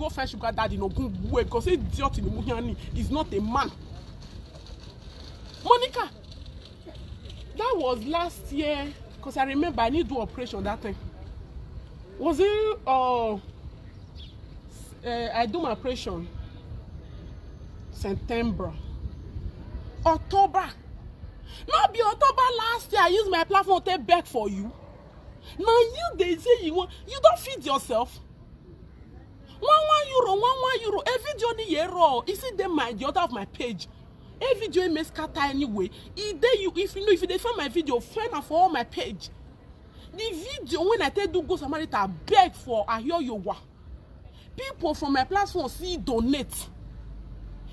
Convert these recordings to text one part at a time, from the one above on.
go find sugar daddy no go away because idiot in the Muhiani is not a man. Monica, that was last year because I remember I need to do operation that time. Was it I do my operation September, October. Not be October last year. I used my platform to beg for you. Now you they say you don't feed yourself. €1 a video ni yero. Is it then the other of my page? A video may scatter anyway. If they find my video, find out for all my page. The video when I tell you go somebody to beg for I hear you wa. People from my platform see donate.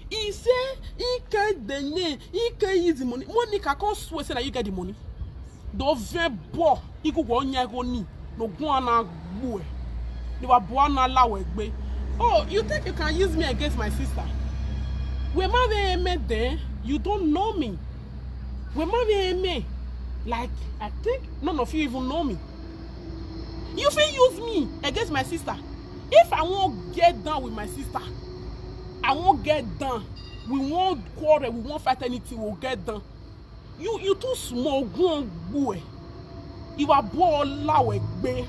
He say he can the name, he can use the money. Monica can't swear say that you get the money. Do very bo. He go go nyago ni. No go na boy. You are born na lawe gbe. Oh, you think you can use me against my sister? We ma met there. You don't know me. We ma me. Like I think none of you even know me. You feel use me against my sister. If I won't get down with my sister, I won't get down. We won't quarrel. We won't fight anything. We'll get down. You too small. Go on, boy. You are born lawe gbe.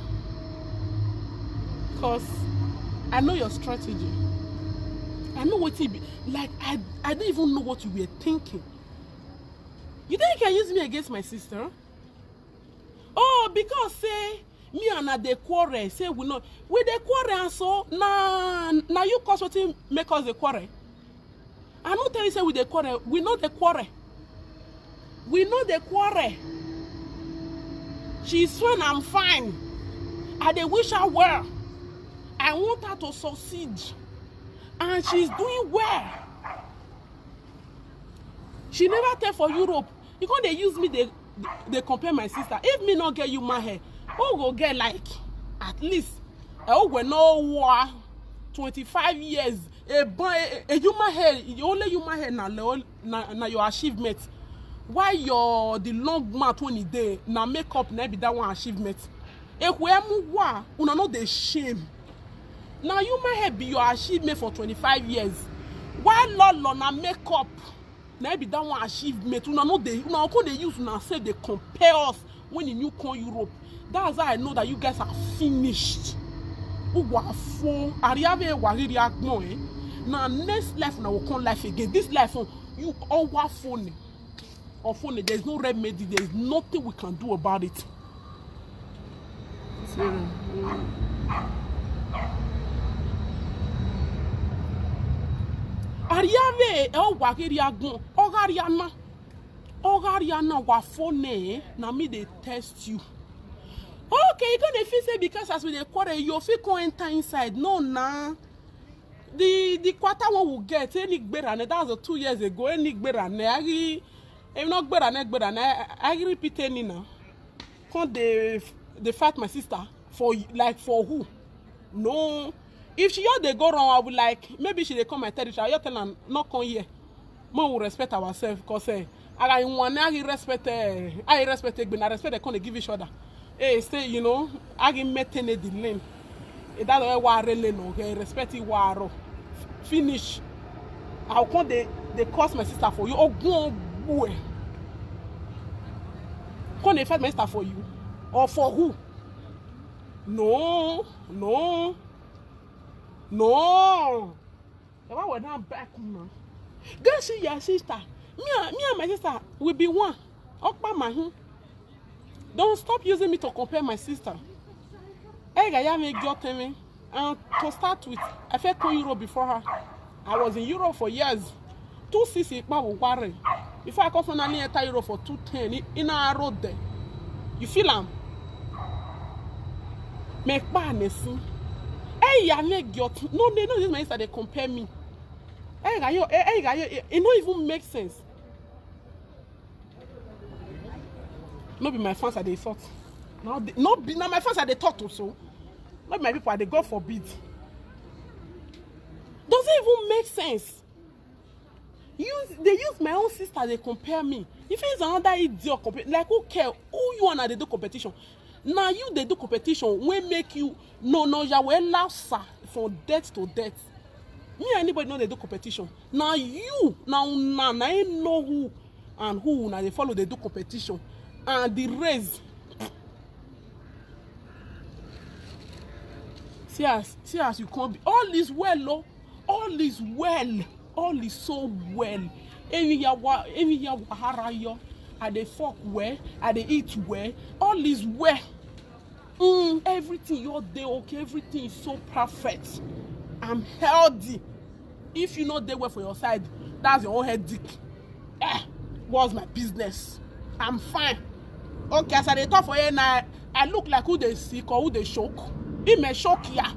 Because I know your strategy. I know what it be. Like, I don't even know what you were thinking. You think you can use me against my sister? Oh, because say, me and her, they quarrel. Say, we know. We they quarrel and so, now you cause what make us the quarrel. I don't tell you say we the quarrel. We know the quarrel. We know the quarrel. She's fine, I'm fine. I they wish her well. I want her to succeed. And she's doing well. She never tell for Europe. You they use me, they compare my sister. If me not get you my hair, who go get like at least we know 25 years. A human hair, you only human hair na your achievement. Why the long man 20 day na makeup na be that one achievement. If we are una know the shame. Now you might have be your achievement for 25 years. Why lolo na makeup na be that one achievement? Una know they use una say they compare us when you come Europe. That's how I know that you guys are finished. Now next life now will come life again. This life you all were phone. Or phone, there's no remedy, there's nothing we can do about it. Ariave e wagiri agun ogariana wa phone na me they test you. Okay, you can feel say because as we dey quarrel you fit come enter inside. No nah. The quarter one will get any better. That was 2 years ago. Any better. I'm not better. I repeat any now. Can't they fight my sister for who? No. If she hear they go wrong, I would like maybe she they come my territory. I tell her not come here. More will respect ourselves because I respect but I respect they can't give each other. Hey, stay, you know, I give maintain the lane. That's why I respect you. Finish. How come they cost my sister for you? Oh, go boy. Can they fight my sister for you? Or for who? No. Why we're not back now? Go see your sister. Me and my sister will be one. Don't stop using me to compare my sister. Hey, I make your me. And to start with, I felt to Europe before her. I was in Europe for years. 260 worry. Before I come from enter Europe for 210 in a road there. You feel am? Make badness. Hey, I make your no, they know this my sister they compare me. Hey, it don't even make sense. Not be my fans that they thought. Now my fans that they talk to so. Not my people, they God forbid. Doesn't even make sense. They use my own sister, they compare me. If it's another idiot compare, like who care? Who you and they do competition? Now you they do competition when make you no you will laugh from death to death. Me and anybody know they do competition. Now you, now I know who and who now they follow they do competition. And the race. See as you come. All is well, oh. All is well. All is so well. Any wahara yo. I they fuck well. I they eat well. All is well. Everything you're there, okay. Everything is so perfect. I'm healthy. If you know they well for your side, that's your own headache. What's my business? I'm fine. Okay, as I talk for you now, I look like who they sick or who they shock. He may shock ya.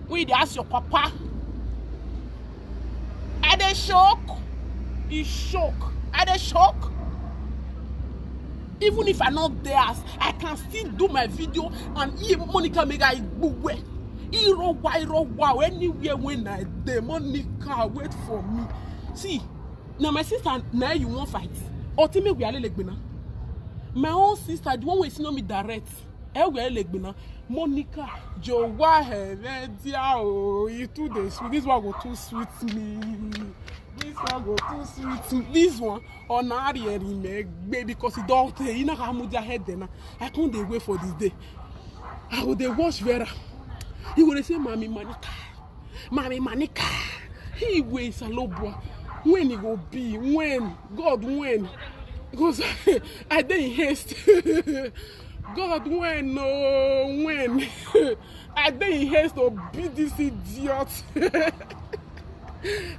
We they ask your papa. Are they shock? He shock. Are they shock? Even if I'm not there, I can still do my video and Monica make I go. Irowa anywhere when I there. Monica, wait for me. See, now my sister, now you won't fight. Ultimately, we are like Bena. My own sister, the one we see me direct. We are like Bena. Monica, Jowa, you too the sweet. This one go too sweet me. This one go too sweet me. This one on Ariel me because he don't. You know how much I had then. I can't wait for this day. I would watch Vera. He would say, Mommy Manica. He waits a low boy. When he go be, when God when, because I didn't haste. God when no when I didn't haste to beat this idiot.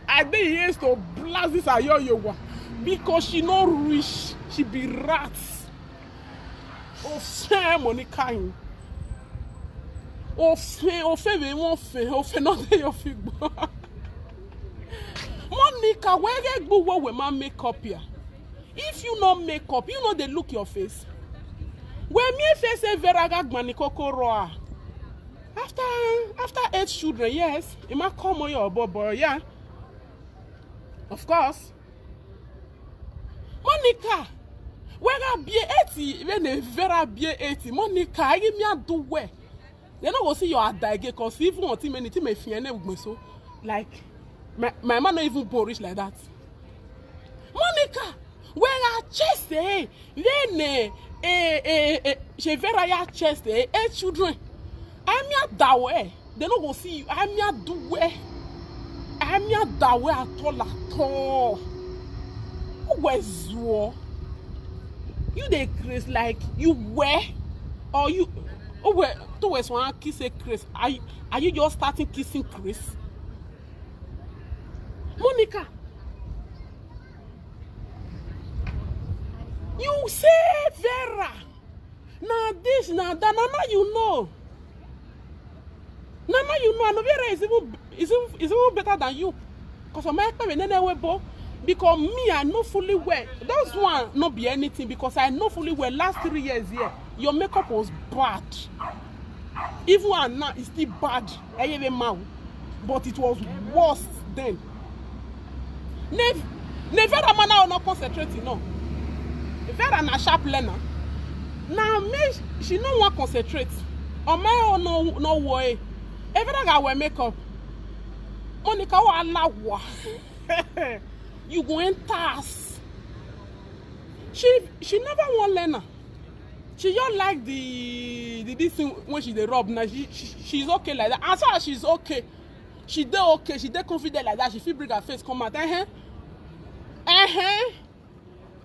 I didn't haste to blast this ayoyowa because she not rich. She be rats. Oh, fair Monica. Oh, not your figure. Monica, where you go with my makeup here? If you not make up, you know they look your face. When me face a very manikoko roa. After 8 children, yes, it might come on your boy, yeah. Of course. Monica, when I be 80, when a very be 80, Monica, I give me a do where. They not go see your adage because even on team anything may fear with me so like my man not even boorish like that. Monica, when I chest then she very ya chest 8 children. I'm ya dawe. They not go see you. I'm ya do I'm ya dawe at all. Where's you? You they Chris like you wear or you where towards one kiss a Chris. Are you just starting kissing Chris? Monica, you say Vera. Now this, now that, Nana, you know. Nana, you know, and Vera is even better than you. Because of my parents, because me, I know fully well. Those one not be anything because I know fully well. Last 3 years here, your makeup was bad. Even now, it's still bad. But it was worse then. Never a man now not concentrating, no. Vera na sharp learner. Now me, she no want concentrate. On my own no way. Every day I wear makeup. Monica wa lawa. You go in task. She never want learner. She just like the this thing when she dey rub. Now she's okay like that. As far as she's okay, she dey okay. She dey confident like that. She feel bring her face come out.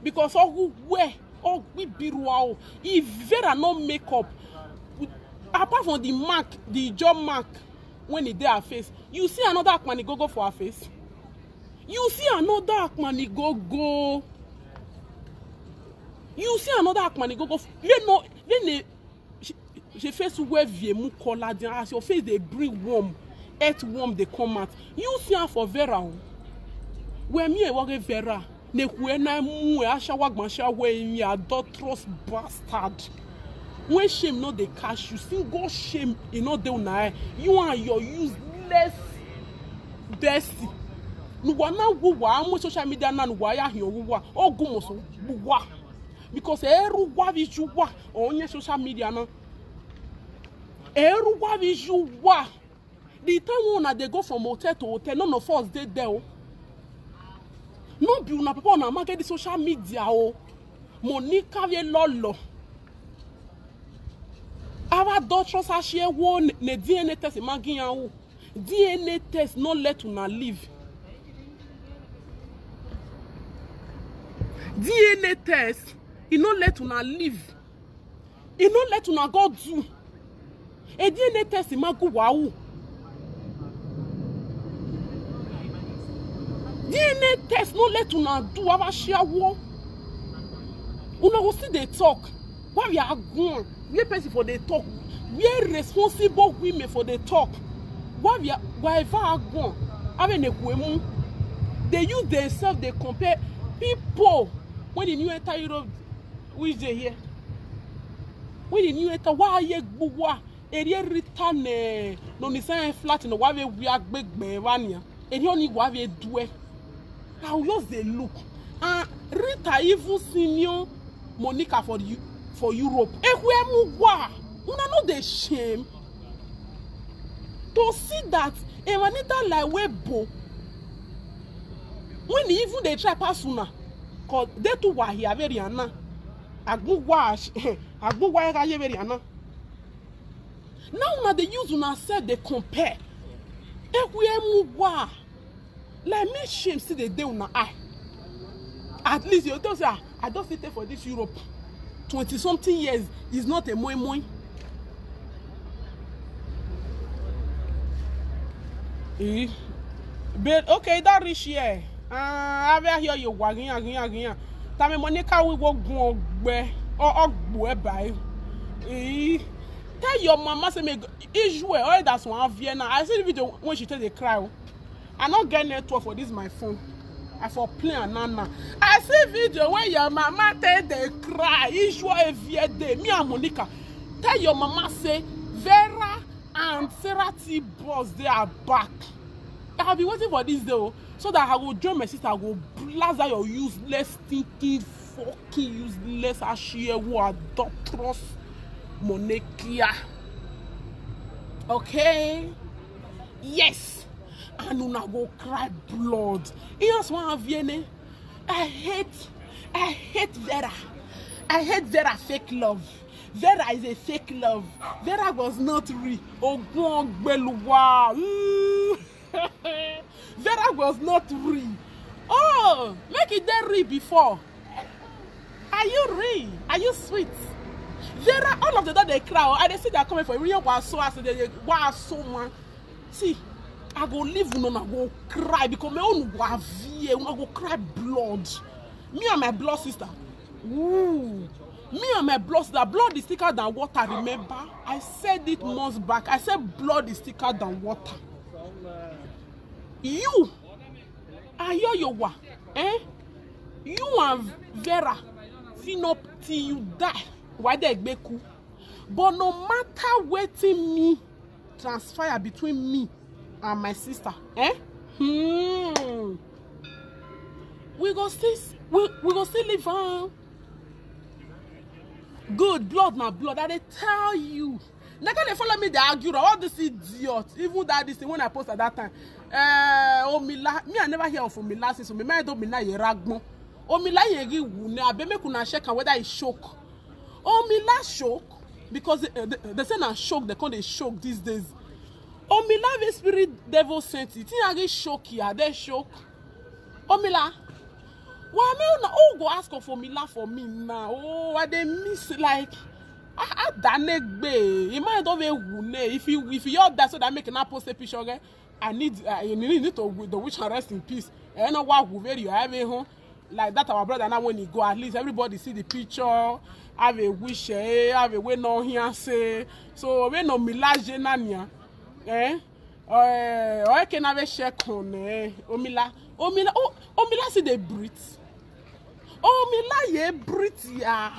Because all who wear all we be wow. If Vera no makeup, apart from the mark, the job mark when it dey her face, you see another akmani go for her face. You see another akmani go. You see another akmani go. You know, then she face wear viemu color. As your face they bring warm, earth warm they come out. You see her for Vera. Where me work Vera. Ne kuena mu ashawa gbansha we me adulterous bastard. When shame not the cash you still go shame in not dey una. You and your useless bestie. Nuwana wuwa amu social media na nuwa ya hiyo wuwa. Ogumoso wuwa. Because eru wa vijuwa onye social media na. Eru wa vijuwa. The time when they go from hotel to hotel, none of us did there. Oh. No be una papa on market the social media. Oh. Monica ve lolo. Our daughters are share one ne DNA test imagine how DNA test not let una live. DNA test it not let una live. It not let una go do. A DNA test imagu wow. DNA test not let una do our share war. Una go see they talk. Why we are going? We person for the talk. We are responsible women for the talk. Why we are wherever are going? Having a women, they use themselves. They compare people when the new enter Europe, which they here. When the new enter, why ye buwa? Area return no ni say flat in the why we are big bevania. And you only why we do it. How yours they look. And Rita even senior Monica for you. For Europe. Una no the shame to see that a manita like webo when even they try pass una cause they too were here very ana agbu wash agbu why very ana. Now una they use una self they compare like me shame see the day una eye. At least you tell say I don't fit for this Europe. 20-something years is not a moi. But okay, that rich here. I will hear you wagging again. Tame Monica we will go or by. Tell your mama say me issue all that's one Vienna. I see the video when she tell the cry. I not get network for this my phone. I for play and nana. I see video when your mama tell they cry. Issue every day. Me and Monica. Tell your mama say Vera and Sarah t-boz they are back. I have been waiting for this day so that I will join my sister. I will blast out your useless thinking, fucking useless ashie who are doctors Monekia. Okay? Yes. And una go cry blood. Here's one Vienne. I hate Vera. I hate Vera fake love. Vera is a fake love. Vera was not real. Oh, Vera was not real. Oh, make it there real before. Are you real? Are you sweet? Vera, all of the that they cry. I they see they are coming for real. They so man. See. I go live and I go cry because my own wavie, I go cry blood. Me and my blood sister. Ooh. Me and my blood sister. Blood is thicker than water, remember? I said it months back. I said blood is thicker than water. You. Ayoyowa. Eh? You and Vera. Fin up till you die. Why they beku? But no matter waiting me transpire between me and my sister, eh? We go still live on. Good blood, my blood. I tell you. They can't follow me. They argue all this idiot. Even that this thing when I post at that time. Omila, me I never hear of Omila since me. I don't Omila yeragmo. Omila yeri wune. I be me kuna check whether it's shock. Omila shock because they say na shock. They call it shock these days. Omila the spirit devil sent it. I get shock here. They shock. Omila. Why me oh go ask for Omila for me now? Oh, I they miss like I danegbe. You might don't be wune. If you all that so that make an post a picture again. I need you need to the witch rest in peace. I know what very you have a home like that. Our brother now when he go at least everybody see the picture. Have a wish, have a way no here say. So we no milage nania. I can have a check on Omila. Oh, Omila see the breathe. Omila ye breathe ya.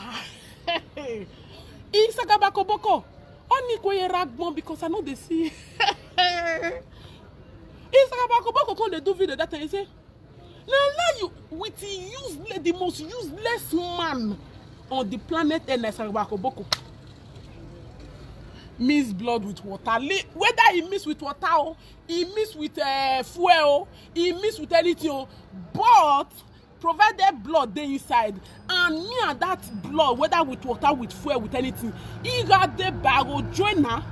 Saga bakoboko. Only ko ye ragbon because I know they see. Saga bakoboko when they do video that time say, now you with the most useless man on the planet and Saga bakoboko. mix blood with water. Whether he mix with water or he mix with fuel, he mix with anything, but provided blood dey inside, and me and that blood, whether with water, with fuel, with anything, he got the bag or joiner.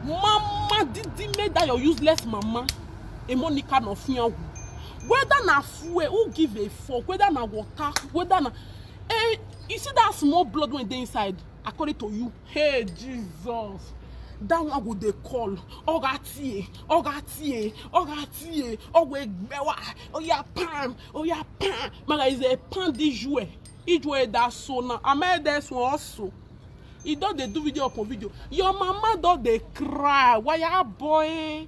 Mama did make that your useless mama. A monica no fear. Whether na fuel, who give a fuck? Whether na water, whether na you see that small blood when they inside, according to you. Hey Jesus. That one go they call Ogatie, Ogatie, Ogatie, Ogbewa, Oya Pam, Oya Pam. Maga is a pan di jouet. He jouet that so now. I made this one also. He don't they do video upon video. Your mama don't they cry. Why ya boy?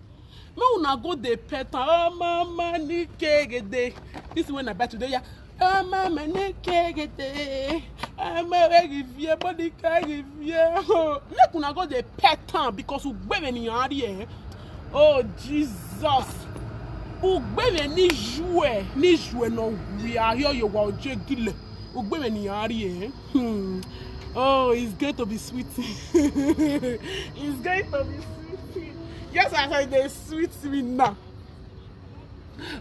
Me una go they pet. Oh mama ni kegede. This is when I bet today. Yeah. Oh mama ni kegede. I'm a review, body can review. Let una go the pet time because you baby in your area. Oh Jesus. You baby ni jouer no we are here you want jegile. You baby in your area. Oh, it's going to be sweet. It's going to be sweet. Yes, I heard they sweet me now.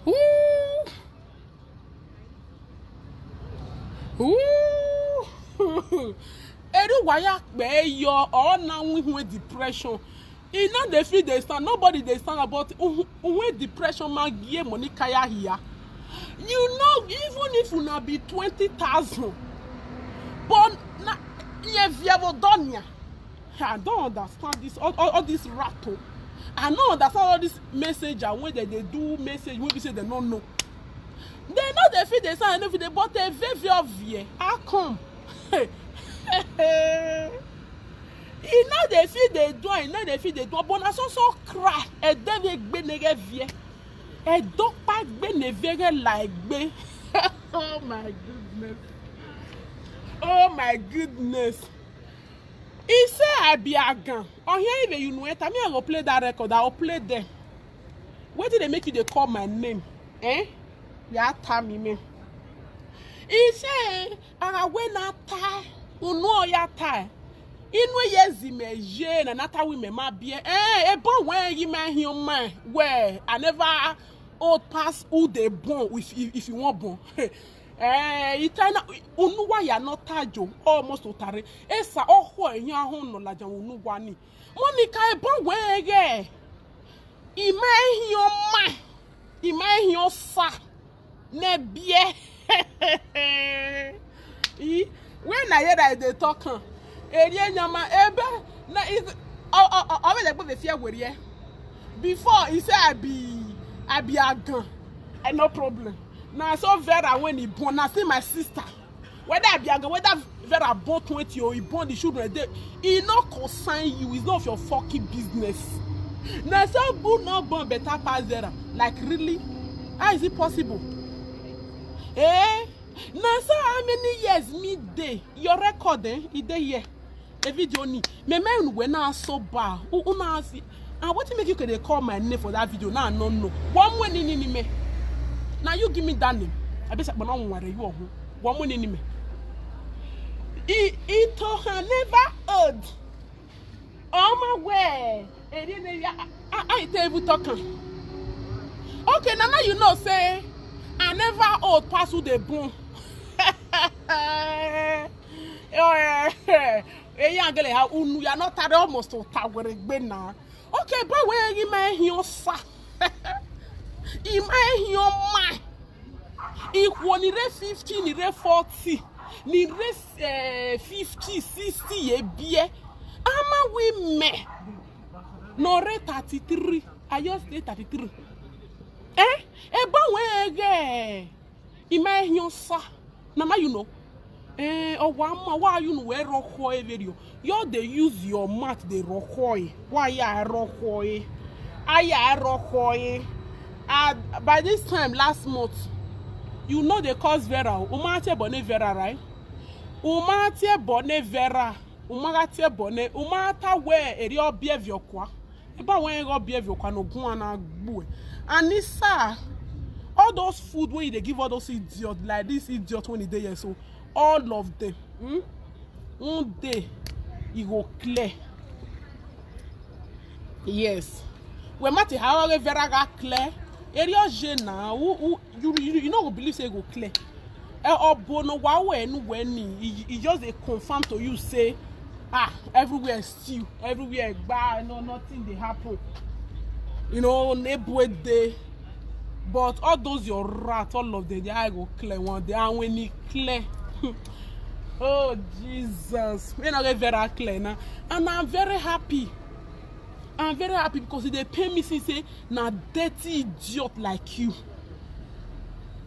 Ooh. Ooh. Every wire where you're all now with depression. It not the feel they stand. Nobody they stand about when depression man give money kaya here. You know, even if you not be 20,000, but na if you ever done ya, I don't understand this all this rattle. I don't understand all this message and when they do message when we say they don't know. They know they feel they stand enough, but they very obvious. How come? You know they feel they do, you know they feel they do, but I so cry. A devil be negevie. A dog pack be nevere like be. Oh my goodness. Oh my goodness. He say I be a gun. Oh here even you know it. I mean I go play that record. I will play them. Where did they make you they call my name? Eh? Ya tell me. He say I when I tie. You know ya tie. Inwe yezi me je na nata we me ma bie. Eh, e bon when you man human where I never old pass who they born if you want born. Itana unuwa ya no tajo almost otare. Esa oho eyan ho no laja unuwa ni. Monica e bon when ye. Ima hion sa ne bie. When I hear that they talk ebe na is always like the fear with ye. Before he said I be a gun. No problem. Now so Vera when he born, I see my sister. Whether I be a gun, whether Vera born 20 or he born the children there, he not consign you. It's not of your fucking business. Now so good not born better pass Vera. Like really? How is it possible? Eh? Now so how many years me day? Your record it day here. A video ni. Me when I so bad. Una see. And what make you can they call my name for that video? Now no. One more in me. Now you give me that name. I be say, but now worry you. One more in me. It never heard. Oh my way. I tell you talking. Okay, now you know say I never old pass who they born. You are not at almost to tower now. Okay, but where you may hear sa? You may hear my. If one is 50, ni 40, ni 50, 60 ye beer. Ama we me. No rate 33. I just say 33. But where you may hear sa? Nama you know. Why you know where rockhoy video? You they use your mat they rockhoy. Why ya rockhoy? I rockhoy. By this time last month, you know they cause Vera. Umate bonne Vera, right? Umate bonne Vera. Umate bonne. Umata where a real behavior kwa. About when you behavior kwa no go na bue. And this all those food where they give all those idiots like this idiot when they here so. All of them, one day, you go clear. Yes. We mati however very clear. Area jena you know believe say go clear. Obono wa when he just a confirm to you say everywhere is still everywhere bad, no nothing they happen. You know, neighbor day. But all those your rat, all of them, they go clear one day. And when it clear, oh Jesus, we not get very clear now. And I'm very happy. I'm very happy because they pay me since say na dirty idiot like you.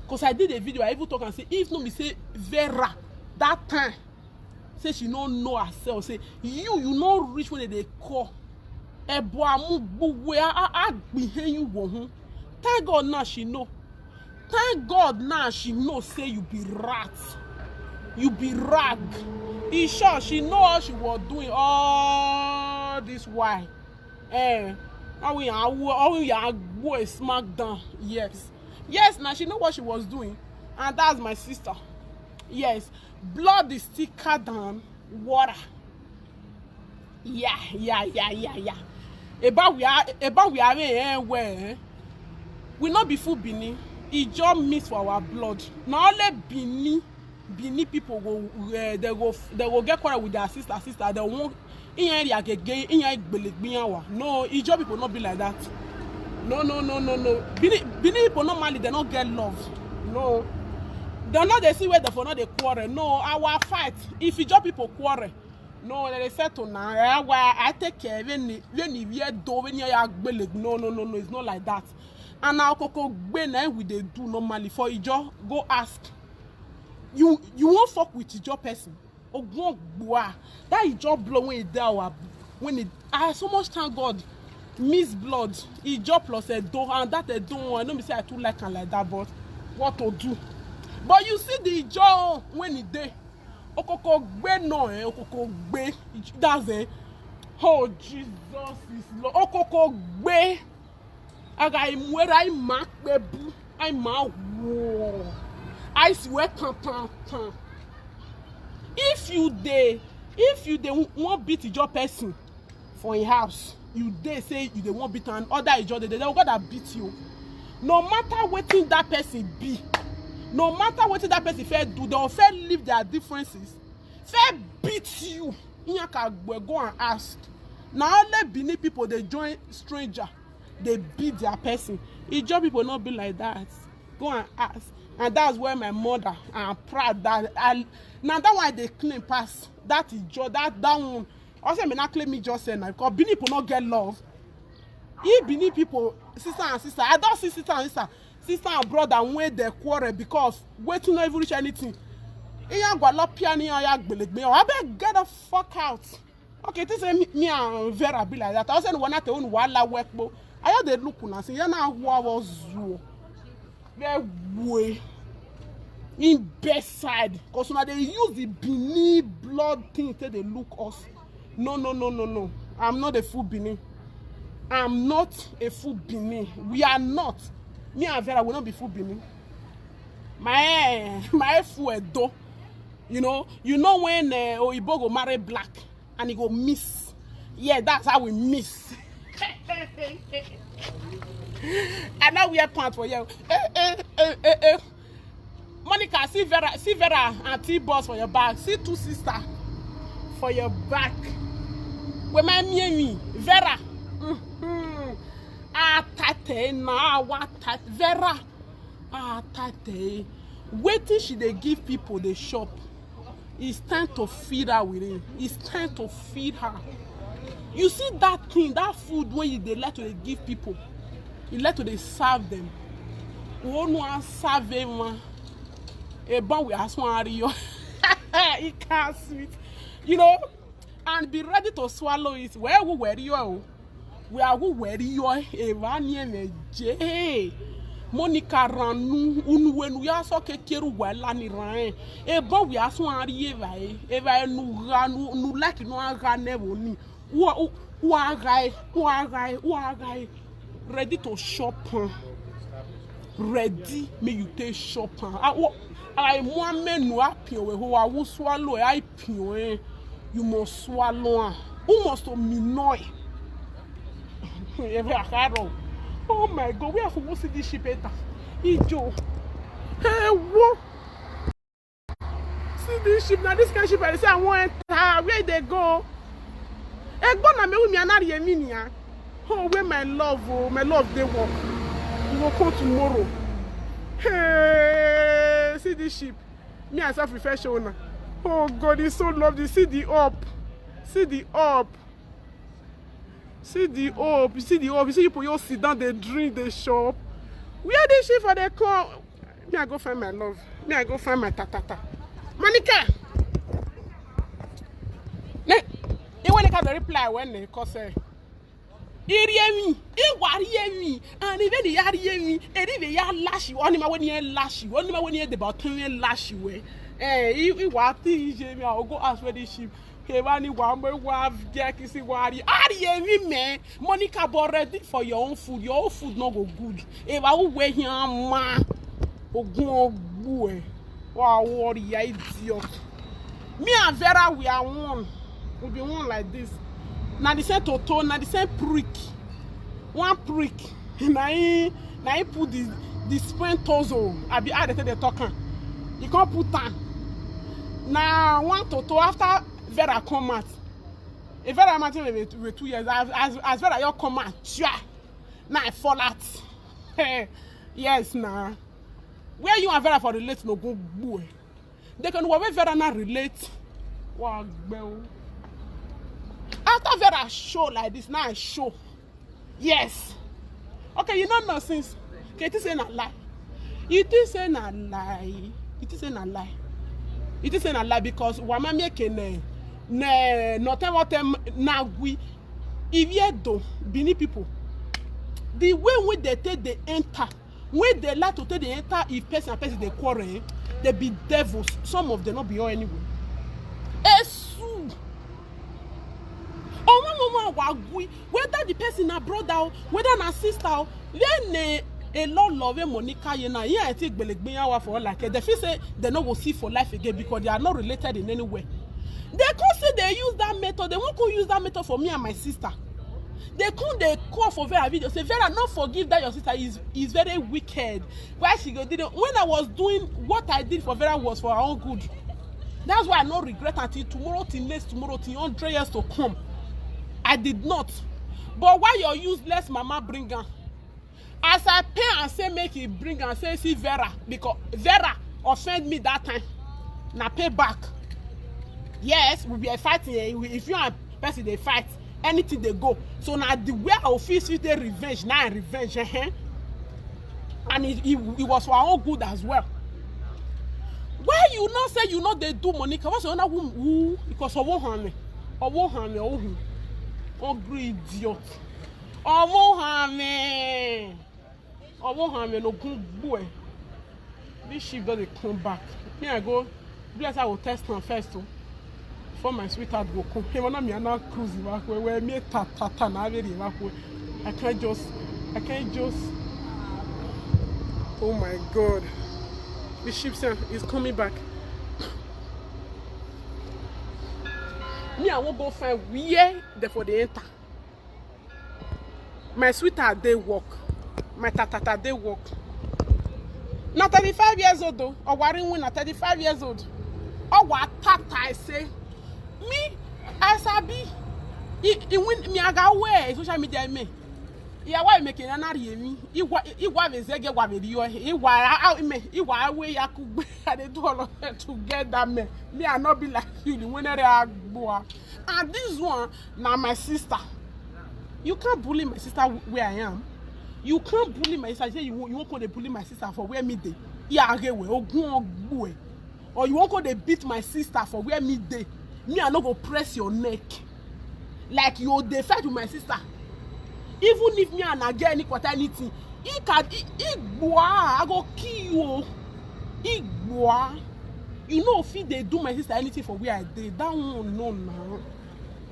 Because I did a video, I even talk and say, if no me say Vera that time, say she don't know herself, say you not reach when they call. Thank God now she know. Thank God now she know say you be rat. You be rag. He sure she know how she was doing all this while. How we are smackdown. Yes. Yes, now she know what she was doing. And that's my sister. Yes. Blood is thicker than water. Yeah. About we are where we not be full Benin. It just miss for our blood. Now only Benin people go they go get quarrel with their sister. They won't no, Ijo people not be like that. No. Benin people normally they don't get love. No. They not they see where they for not they quarrel. No, our fight. If Ijo people quarrel, no, they settle now. I take care when you do when you are no, it's not like that. And now Coco when we they do normally for Ijo, go ask. You won't fuck with Ijo person. That Ijo blood when it there when it I so much thank God miss blood Ijo plus a door and that a door I know me say I too like and like that, but what to do? But you see the Ijo when it there. Okoko gbe no okoko gbe that's it. Oh Jesus is Lord. Okoko gbe aga imwera I mark bebu I ma wo I swear tan. If you dey won't beat Ijo person for a house, you dey say you dey won't beat an other Ijo they go that beat you. No matter what that person be. No matter what that person fair do, they'll fair leave their differences. Fair beat you. Go and ask. Now only Benin people they join stranger, they beat their person. Ijo people not be like that. Go and ask. And that's where my mother I'm proud that now that why they claim pass that Ijo that one. Also me not claim me just say now because Benin people not get love. If Benin people sister and sister, I don't see sister and sister and brother when they quarrel because waiting not even reach anything. I beg get the fuck out. Okay, this is me and Vera be like that. I also want to own wala work, but I had the look and say, you know who I was way in best side because now they use the Benin blood thing till they look us. No. I'm not a full Benin. I'm not a full Benin. We are not. Me and Vera will not be full Benin. My full do. You know when Oyibo go marry black and he go miss. Yeah, that's how we miss. And now we have pants for you. Monica, see Vera and t-boz for your back. See two sisters for your back. When my me Vera. Tate na what Vera. Tate. Waiting she they give people the shop. It's time to feed her with it. It's time to feed her. You see that thing, that food when they let to give people, you let to they serve them. One serve them. A bon we ask one it can't sweet, and be ready to swallow it. Where we wear you? We are who wear you? Evanie J. Monica ranu when we are so kekeru wala ni ran e bon we aso ari eva nu like no aga never ni who are ready to shop ready me you take shop I want menu api we who I will swallow I pin you must swallow who must to minoi Oh my God, we have to see this ship enter. Njoh. Hey, what? See this ship now. This kind of ship I say I want enter. Where they go? Hey, go na me with me another yeminia. Oh, where my love? Oh, my love they walk. We will come tomorrow. Hey, see this ship. Me and self refresh owner. Oh God, it's so lovely. See the up. See the up. See the up. You see the up. You see people you sit down, they drink, they shop. Where this ship for the call? Me I go find my love. Me I go find my tatata. Monica. You want to reply when they call say. Iriemi, Iwariemi, and even the Yariemi, and even ya lash you, only my when you lash you, only my when you the bottom lash you way. If what is Jamie, I'll go ask where this ship. Kevani Wamber Wav, Jackie Wari, Ariemi, man, Monica bought ready for your own food no go good. If I will wear him, ma, oh, go boy, wow, what idiot. Me and Vera, we are one. We'll be one like this. Now the same toto, now the same prick. One prick. Now he put the spring torso. I be added to the talking. You can't put on. Now one toto after Vera come out. If Vera come out with 2 years, as Vera you come out, now I fall out. Yes, now. Where you and Vera for relate no go boy. They can where Vera not relate. Wow, bro. After Vera show like this, now I show. Yes. Okay, you don't know since. Okay, it is a lie. It is a lie. It is a lie. It is a lie because wamami can not what now we if you do Benin people. The way when they take the enter, when they like to take the enter, if person they quarrel, they be devils. Some of them not be all anyway. Whether the person a brother, whether a sister, then a lolo of Monica, you know, yeah, I think Belegbeya for like they feel say they not go see for life again because they are not related in any way. They can't say they use that method, they won't go use that method for me and my sister. They come, they call for Vera video, say Vera, not forgive that your sister is very wicked. Why she go did it? When I was doing what I did for Vera was for her own good. That's why I no regret until tomorrow, till next tomorrow, till 100 years to come. I did not. But why your useless mama bring her? As I pay and say make it bring her and say see Vera because Vera offend me that time. Now pay back. Yes, we be fighting. If you and person they fight, anything they go. So now the way I feel the revenge, now revenge, and it was for our own good as well. Why you not say you know they do Monica? What's the other woman who because of one hand, oh great idiot. Oh Mohammed, no good boy. This ship doesn't come back. Here I go. Bless I will test her first too. Before my sweetheart go come. Hey, when I'm not cruising back where me tata na very back. I can't just. Oh my God. The ship is coming back. Me, I won't go find where therefore they enter. My sweetheart, they walk. My tatata, they walk. Not 35 years old though. Or worrying when at 35 years old. Or what tata I say. Me, as I be. When me I got away, social media me. Yeah, why making an area me? You want is again what with you? You why you why way I could they do all of it together me. Me I not be like you when they are boy. And this one now my sister. You can't bully my sister where I am. You can't bully my sister. You won't go to bully my sister for where me day. Yeah, boy. Or you won't go to beat my sister for where me day. Me I not go press your neck. Like you they fight with my sister. Even if me and I get anything, I go kill you. You know if they do my sister anything for where I did, that one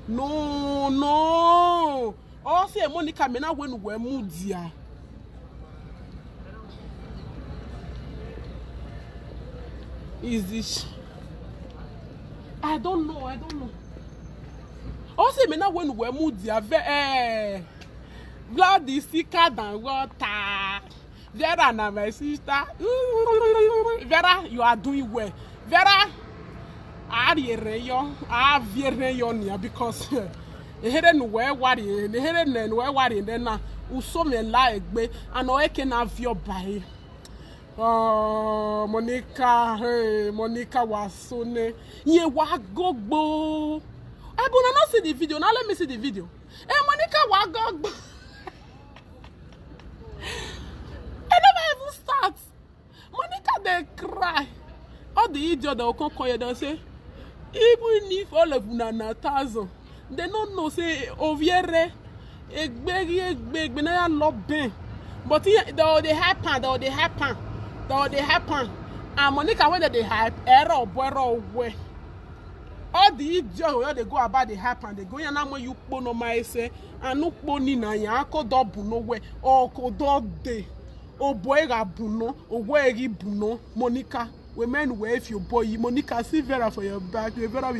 no. Oh, say Monica, me now when we moody. Is this? I don't know. Oh, say me now when we moody. Blood is thicker than water. Vera, na my sister. Vera, you are doing well. Vera, because here no where worry, here no where worry, then na uso me like be and o eke na vio by. Oh, Monica, hey, Monica Wasone. Ye wa gogbo. I gonna not see the video. Now let me see the video. Hey, Monica wa gogbo. I never even start. Monica they cry. All the idiot that will come call you and say, even if all of una na thousand, they don't know say oviere egbe na love ben. But here they happen. And Monica when they hype error way. All the idiot where they go about the happen, they go yana mo you kpo no my say and no kpo ni na yan ko do bu no we or ko do de. O boy ga buno, o wegi buno, Monica. We men we if you boy, Monica see Vera for your back. We Vera.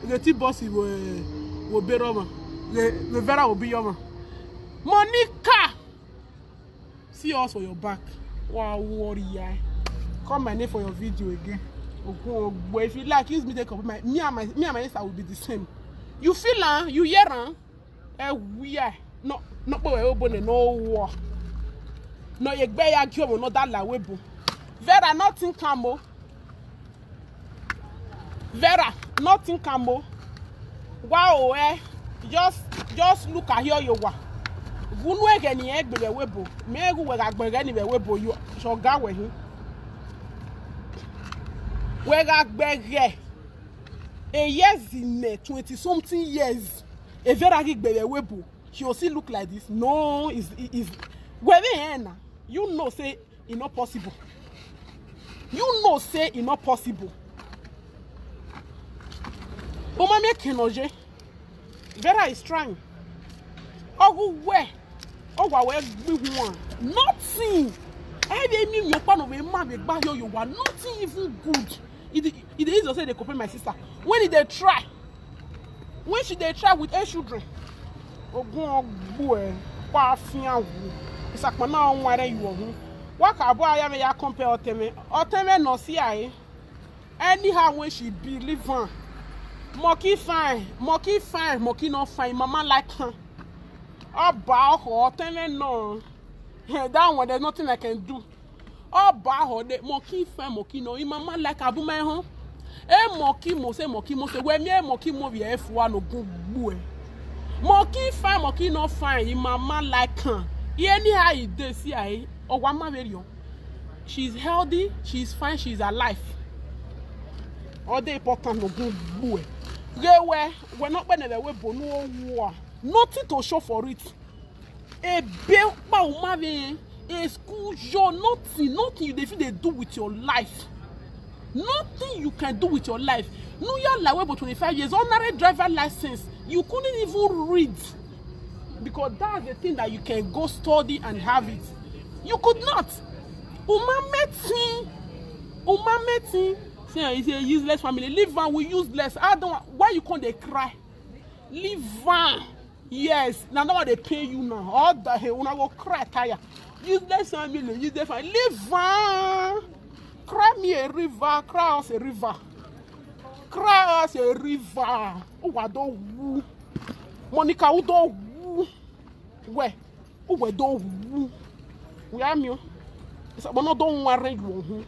The t-boz will be Roma. The Vera will be your Monica. See us for your back. Wow, warrior. Call my name for your video again. But if you like, use me take up me and my sister will be the same. You feel you hear we are. No, boy, open no war. No, you bear your cure, no that la webo. Vera, nothing camo. Vera, nothing camo. Wow, just look at here you are. Gunwe geni egg be webo. Me gu we gagbe geni be webo you shoga we hin. We gagbe ge. A years in 20 something years. A Vera gig be webo. She will still look like this. No, is where now. You know say it's not possible. You know say it's not possible. Oma me kenoje. Vera is trying. Oh where? Oh where we want nothing. I dey mean your pan of a man be back here you want nothing even good. It is to say they compare my sister. When they try with 8 children. Ogun ogbo pa fian wu isakpo na onware you ohun waka bo aya me ya compare oteme no see ai anyhow when she believe am moki fine moki no fine mama like her oba ho oteme no that one there's nothing I can do oba ho de moki fine moki no mama like abuma ho moki mo se we me moki mo be efu no gugbu Moki fine, moki no fine. Your mama like her. Anyhow you dey see I or one very she's healthy, she's fine, she's alive. All the important no good boy. We're not when they were no war. Nothing to show for it. A bill a school show, nothing you they do with your life. Nothing you can do with your life. No, you're like about 25 years, ordinary driver license. You couldn't even read because that's the thing that you can go study and have it. You could not. Umameti. See, it's a useless family. Leave on we useless. I don't. Why you can't they cry? Leave on. Yes. Now what they pay you now. All the hell, when I go cry, tire. Useless family. Useless family. Leave on. Cry me a river. Cry us a river. Cry us a river. Oh, I don't woo. Monica, who don't woo? Where? Oh, we don't woo. We are me. It's but no don't worry you.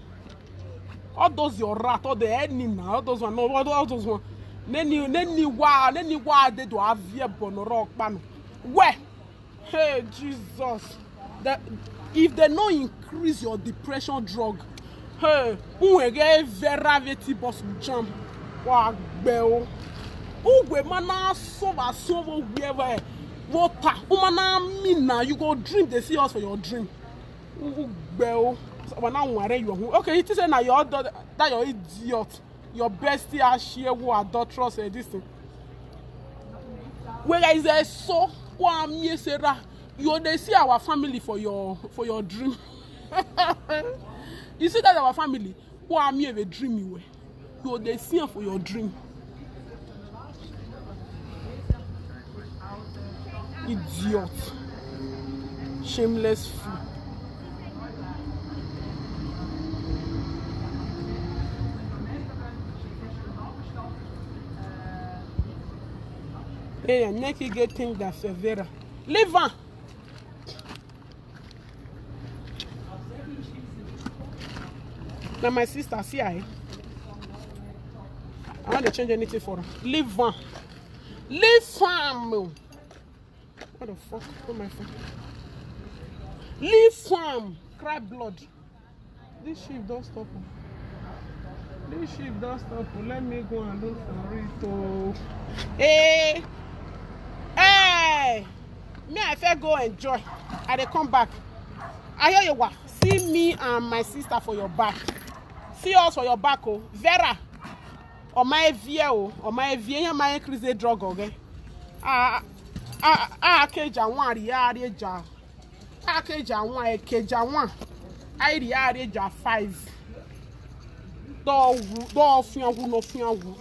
All those your rat, all the enemy now, all those one, all those one. Neni wa they do have here bono rock pan. Where? Hey Jesus. That if they no increase your depression drug, hey, who again very t-boz jump. Wow, bell. Oh, we mana so wherever water. Oh, mana mina. You go drink. They see us for your drink. Oh, bell. So now worry you. Okay, it is now your that your idiot, your bestie, share who adulterous this thing. Where is there so? You they see our family for your dream. You see that our family. Who am you a dream you? You they see for your dream. Idiot. Shameless fool. Hey, Neki get things that Severa. Leave her. Now my sister, see I want to change anything for her. Leave her. Leave farm. What the fuck? Where's my phone? Leave farm. Cry blood. This sheep don't stop. This sheep don't stop. Let me go and look for it. Oh. Hey. Hey. Me, I feel go enjoy. I dey come back. I hear you what? See me and my sister for your back. See us for your back, oh. Vera. Or my vie, or my vie, my increase drug, okay? Keja one, the jar. Keja one, keja one. I the jar 5.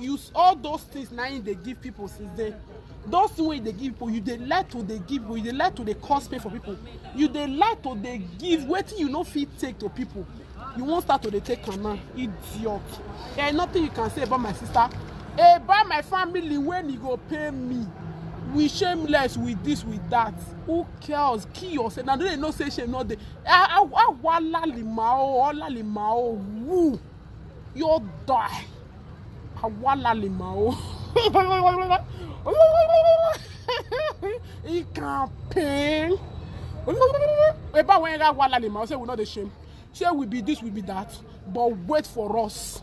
Use all those things now they give people since then. Those things they give people, you they like to they give people, you they like to they cost pay for people. You they like to they give waiting you know fit take to people. You won't start to they take now. Idiot. There ain't nothing you can say about my sister. About my family when you go pay me. We shameless with this, with that. Who cares? Kill yourself. Now they no say shame not they. Wala limao. Woo. You die. Wala limao. He can't pay. About when I wala limao, say we not the shame. Say we be this, we be that. But wait for us.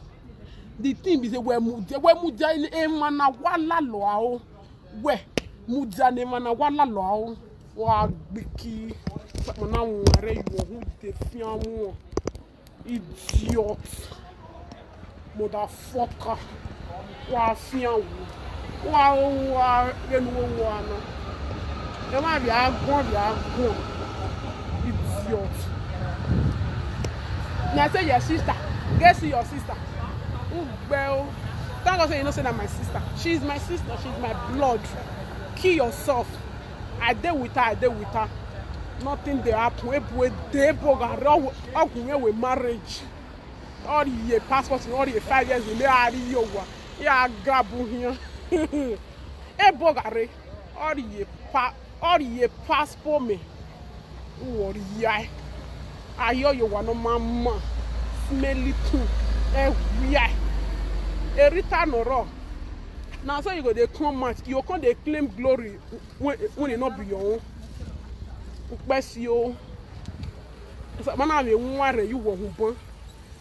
The thing is where muda in emana wala loao. Where muda in emana wala loao. Wa biki. Now where you who defiant idiot. Motherfucker. Wa fian wa renwo no. E ma bi agbon idiot. Now say your sister. Get see your sister. Oh well. Thank God say you know say that my sister. She's my sister. She's my blood. Kill yourself. I dey with her. Nothing dey happen. We dey bogaro. We marriage. All the passport, all the 5 years in there. Yeah, gabu here. E bogare. All the passport me. Oh yeah. I hear you want no mama. Smelly too. Yeah. A return or now so you go they come match. You can't they claim glory when it not be your own. Best you. So man have one you won't born.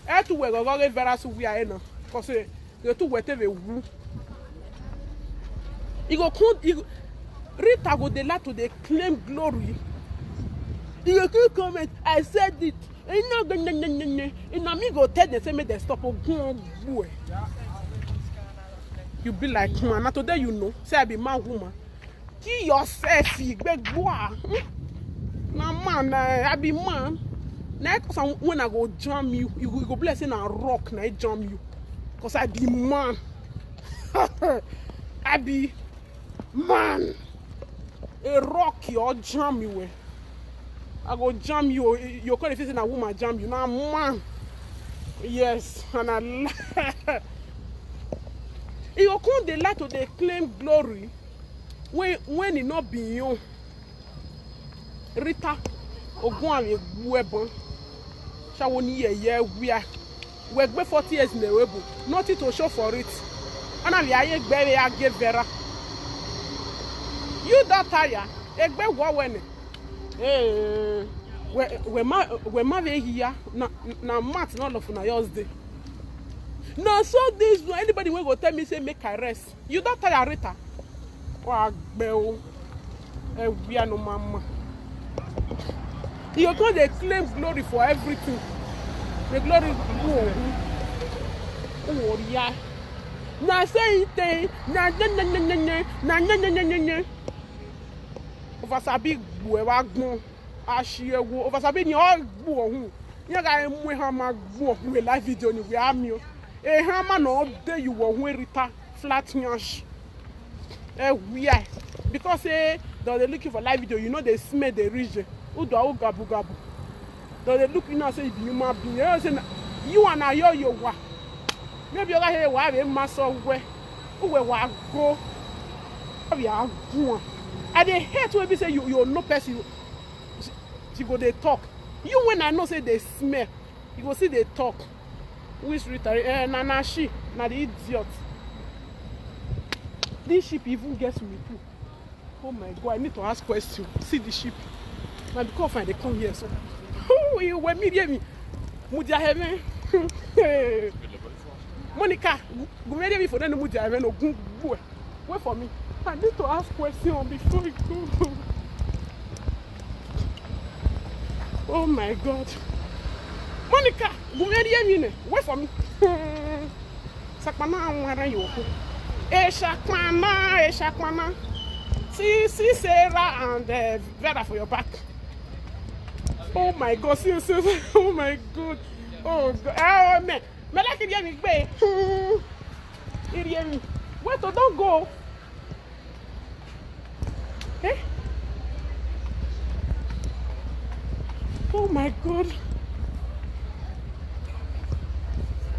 E tu we go get very so we are now. Cause you tu we teve wu. You go come Rita go they like to they claim glory. You can comment, I said it. And now me go tell them say me they stop. You be like man. Now today you know. Say I be man woman. Kill yourself, beg boy. Now man, I be man. Now when I go jam you, you go bless in a rock. Now I jam you, cause I be man. I be man. A rock you jam you. I go jam you. You're calling facing a woman jam you. Now man. Yes, and I you come they like to they claim glory when it not be you. Rita Ogwan weapon. Shall we are 40 years in the web. Nothing to show for it. And I'm very I get better. You that tire. Egbe what when we ma here na mat not of na yours day. No, so this anybody will go tell me say make I rest. You don't tell Rita. Oh, bell. We are no mama. You can't they claim glory for everything. The glory. Oh yeah. Na say it. Na. Oversabi buewagbon. Ashiyewo. Oversabi ni all buo. You guys mwe hama buo we live video ni we am you. A hammer no day you were Rita flat nyash. We are because They're looking for live video. You know they smell the region. Udo gabu gabu. They're looking now say if you human being. You know say you and I yo wa. Maybe you got here wa be maso we. Uwe wa go. We are go. I dey hate when we say you no person. She go they talk. You when I know say they smell. You go see they talk. Which retard? Na she. Na the idiot. This sheep even gets me too. Oh my God, I need to ask questions. See the sheep. Now because they come here, so. Oh, you were me. Mudia Monica, go ready me for them Mudia Heaven or go. Wait for me. I need to ask questions before we go. Oh my God. Monica, go ready me. Wait for me. Sakmana, where are you? Shakmana. See Sarah and Vera for your back. Oh my God, see. Oh my God. Oh God. Oh man. Me like it me babe. Me. Wait, don't go. Eh? Oh my God.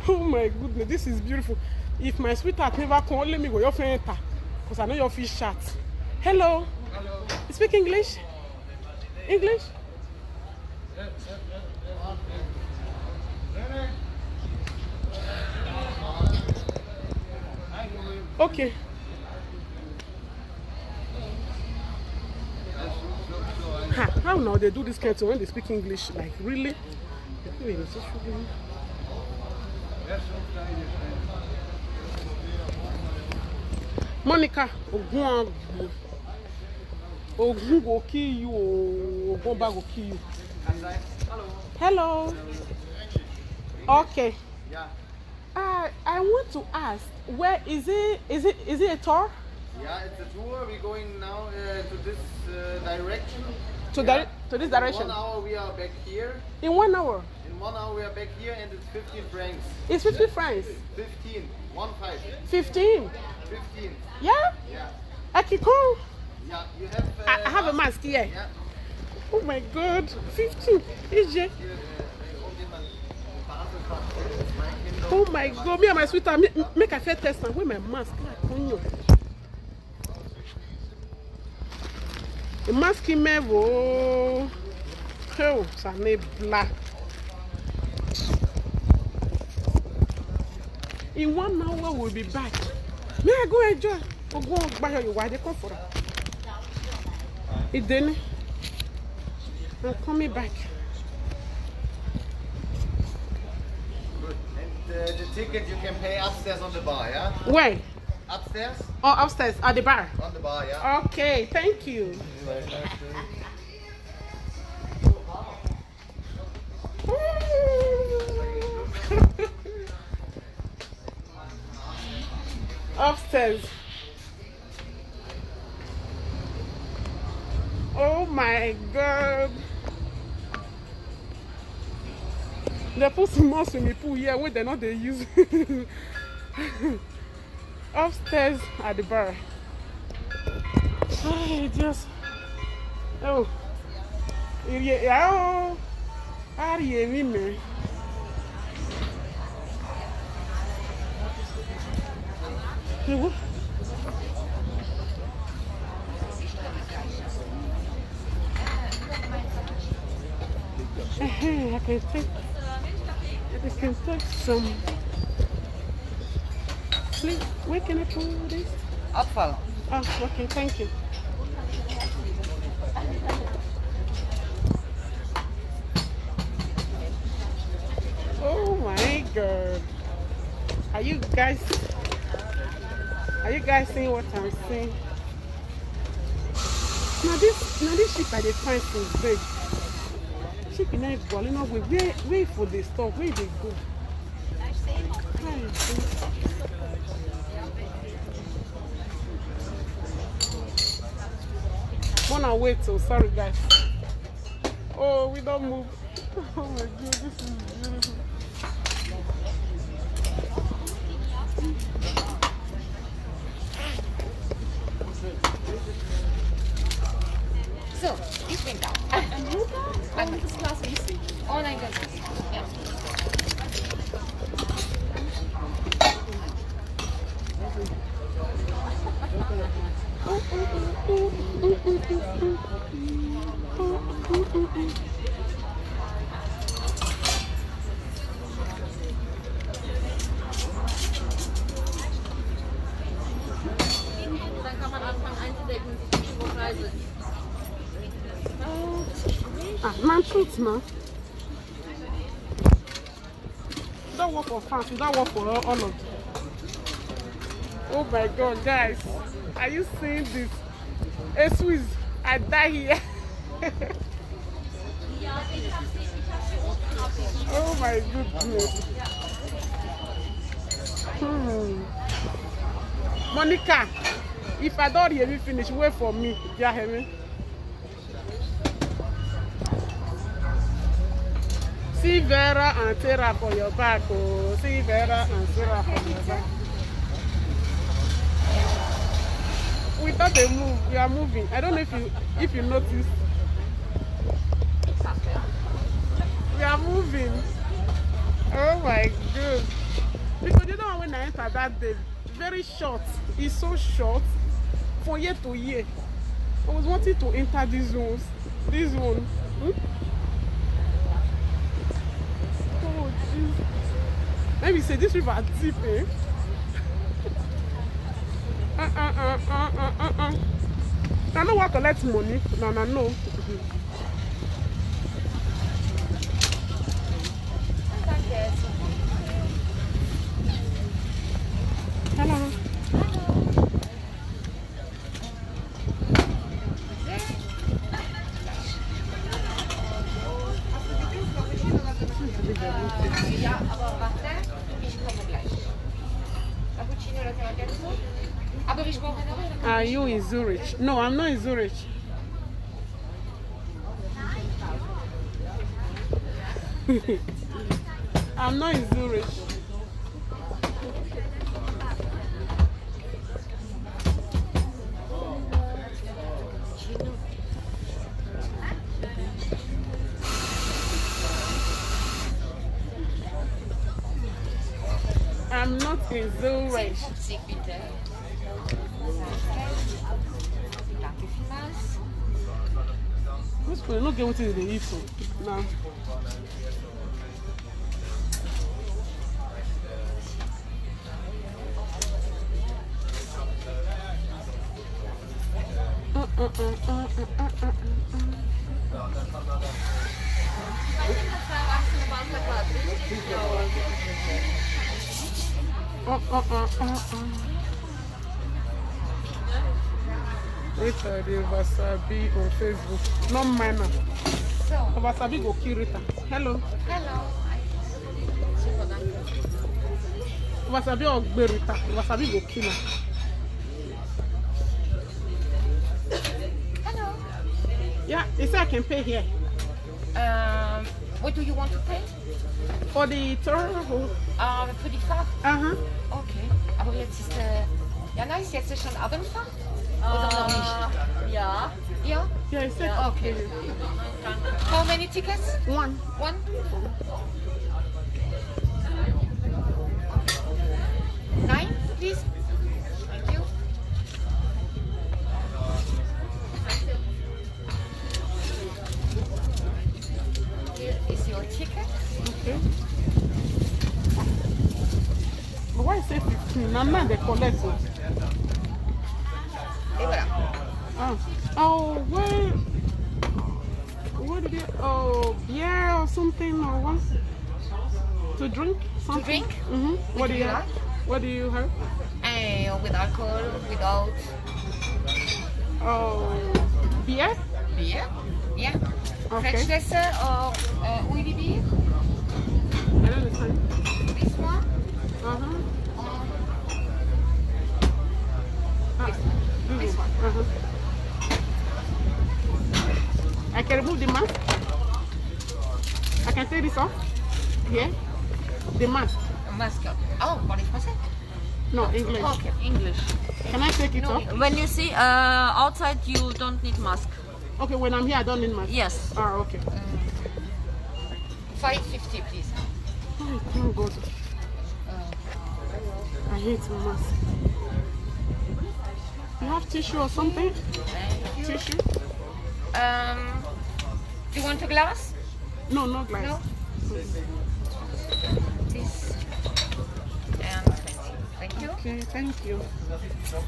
Oh my goodness, this is beautiful. If my sweetheart never come, let me go your friend because I know your fish chat. Hello. Hello. You speak English? English? Okay. How now they do this kind of when they speak English? Like really? Monica, Ogun go kill you, Ogun go kill you. Hello. Okay. Yeah. I want to ask, where is it? Is it a tour? Yeah, it's a tour. We're going now to this direction. To this direction. In 1 hour we are back here. In 1 hour. In 1 hour we are back here, and it's 15 francs. It's 15 francs. 15. 1-5. 15. 15. Yeah. Yeah. I can come. Yeah. You have. I have a mask here. Yeah. Oh my God. 15. EJ. Oh my God. Me and my sweetheart make a fair test and wear my mask. The mask in me oh, ça n'est black. In 1 hour we'll be back. May I go enjoy? Or go buy your why they come for it? It didn't. I'm coming back. Good. And the ticket you can pay upstairs on the bar, yeah? Where? Upstairs? Oh, upstairs at the bar. On the bar, yeah. Okay, thank you. Upstairs. Oh my God. They put some more swimming pool here where they're not they use. Upstairs at the bar. Oh, just oh, yeah, how do you mean, man? I can take some. Please, where can I put this? Abfall. Oh, okay, thank you. Oh my God. Are you guys seeing what I'm seeing? Now this sheep I dey find since big. Sheep in night ball, you know, wait for the stuff, where they go. Wanna wait, so sorry guys. Oh, we don't move. Oh my God, this is beautiful. So, ich bin da. Das Glas easy. Oh nein, ganz ja. Dann kann man anfangen einzudecken und sich die Preise. Man truth, man. Don't work for fans, you don't work for all of them. Oh my god, guys. Are you seeing this? A Swiss, I die here. Oh my goodness. Monica, if I don't hear me finish, wait for me. You hear me? See Vera and Sarah for your back. Oh, see Vera and Sarah for your back. Without a move, you are moving. I don't know if you notice. We are moving. Oh my god. Because you know when I entered that day, very short. It's so short from year to year. I was wanting to enter these ones. This one. Oh jeez. Let me say this river deep, eh? I don't want to collect money. No. Hello. Ja, aber warte, ich komme gleich. Cappuccino oder Macchiato? Aber ich brauche noch. Are you in Zurich? No, I'm not in Zurich. I'm not in Zurich. I'm not in Zurich. 50 bitte. Danke vielmals. This people not get what they eat so now. It's the wasabi on Facebook. Not mine. So. The wasabi go kill it. Hello. Hello. Super, danke. Wasabi or berita. Wasabi go kill her. Hello. Yeah, they say I can pay here. What do you want to pay? For the tour. Für die Fahrt? Uh-huh. Okay. Aber jetzt ist Jana, ist jetzt schon Abendfahrt? Oder noch nicht? Ja. Ja? Yeah, it's said Okay. How many tickets? One. One? Nine, please. Thank you. Here is your ticket. Okay. But why say 15? I'm not the collect. Et voilà. Oh, what did it? Oh, beer or something or what? To drink? Something? To drink? Mm-hmm. What do you have? What do you have? With alcohol, without Oh, beer? beer. Yeah. Okay. French dessert or oily beer. I don't understand. This one. Uh-huh. This one. Uh-huh. I can remove the mask. I can take this off. Yeah. The mask. Mask. Oh, parlez français? No, English. Okay, English. Can I take it off? When you see outside, you don't need mask. Okay, when I'm here, I don't need my. Yes. Ah, okay. 550, please. Oh, thank God. I hate mask. You have tissue or something? Tissue? Do you want a glass? No, no glass. No? This and 20. Thank you. Okay, thank you.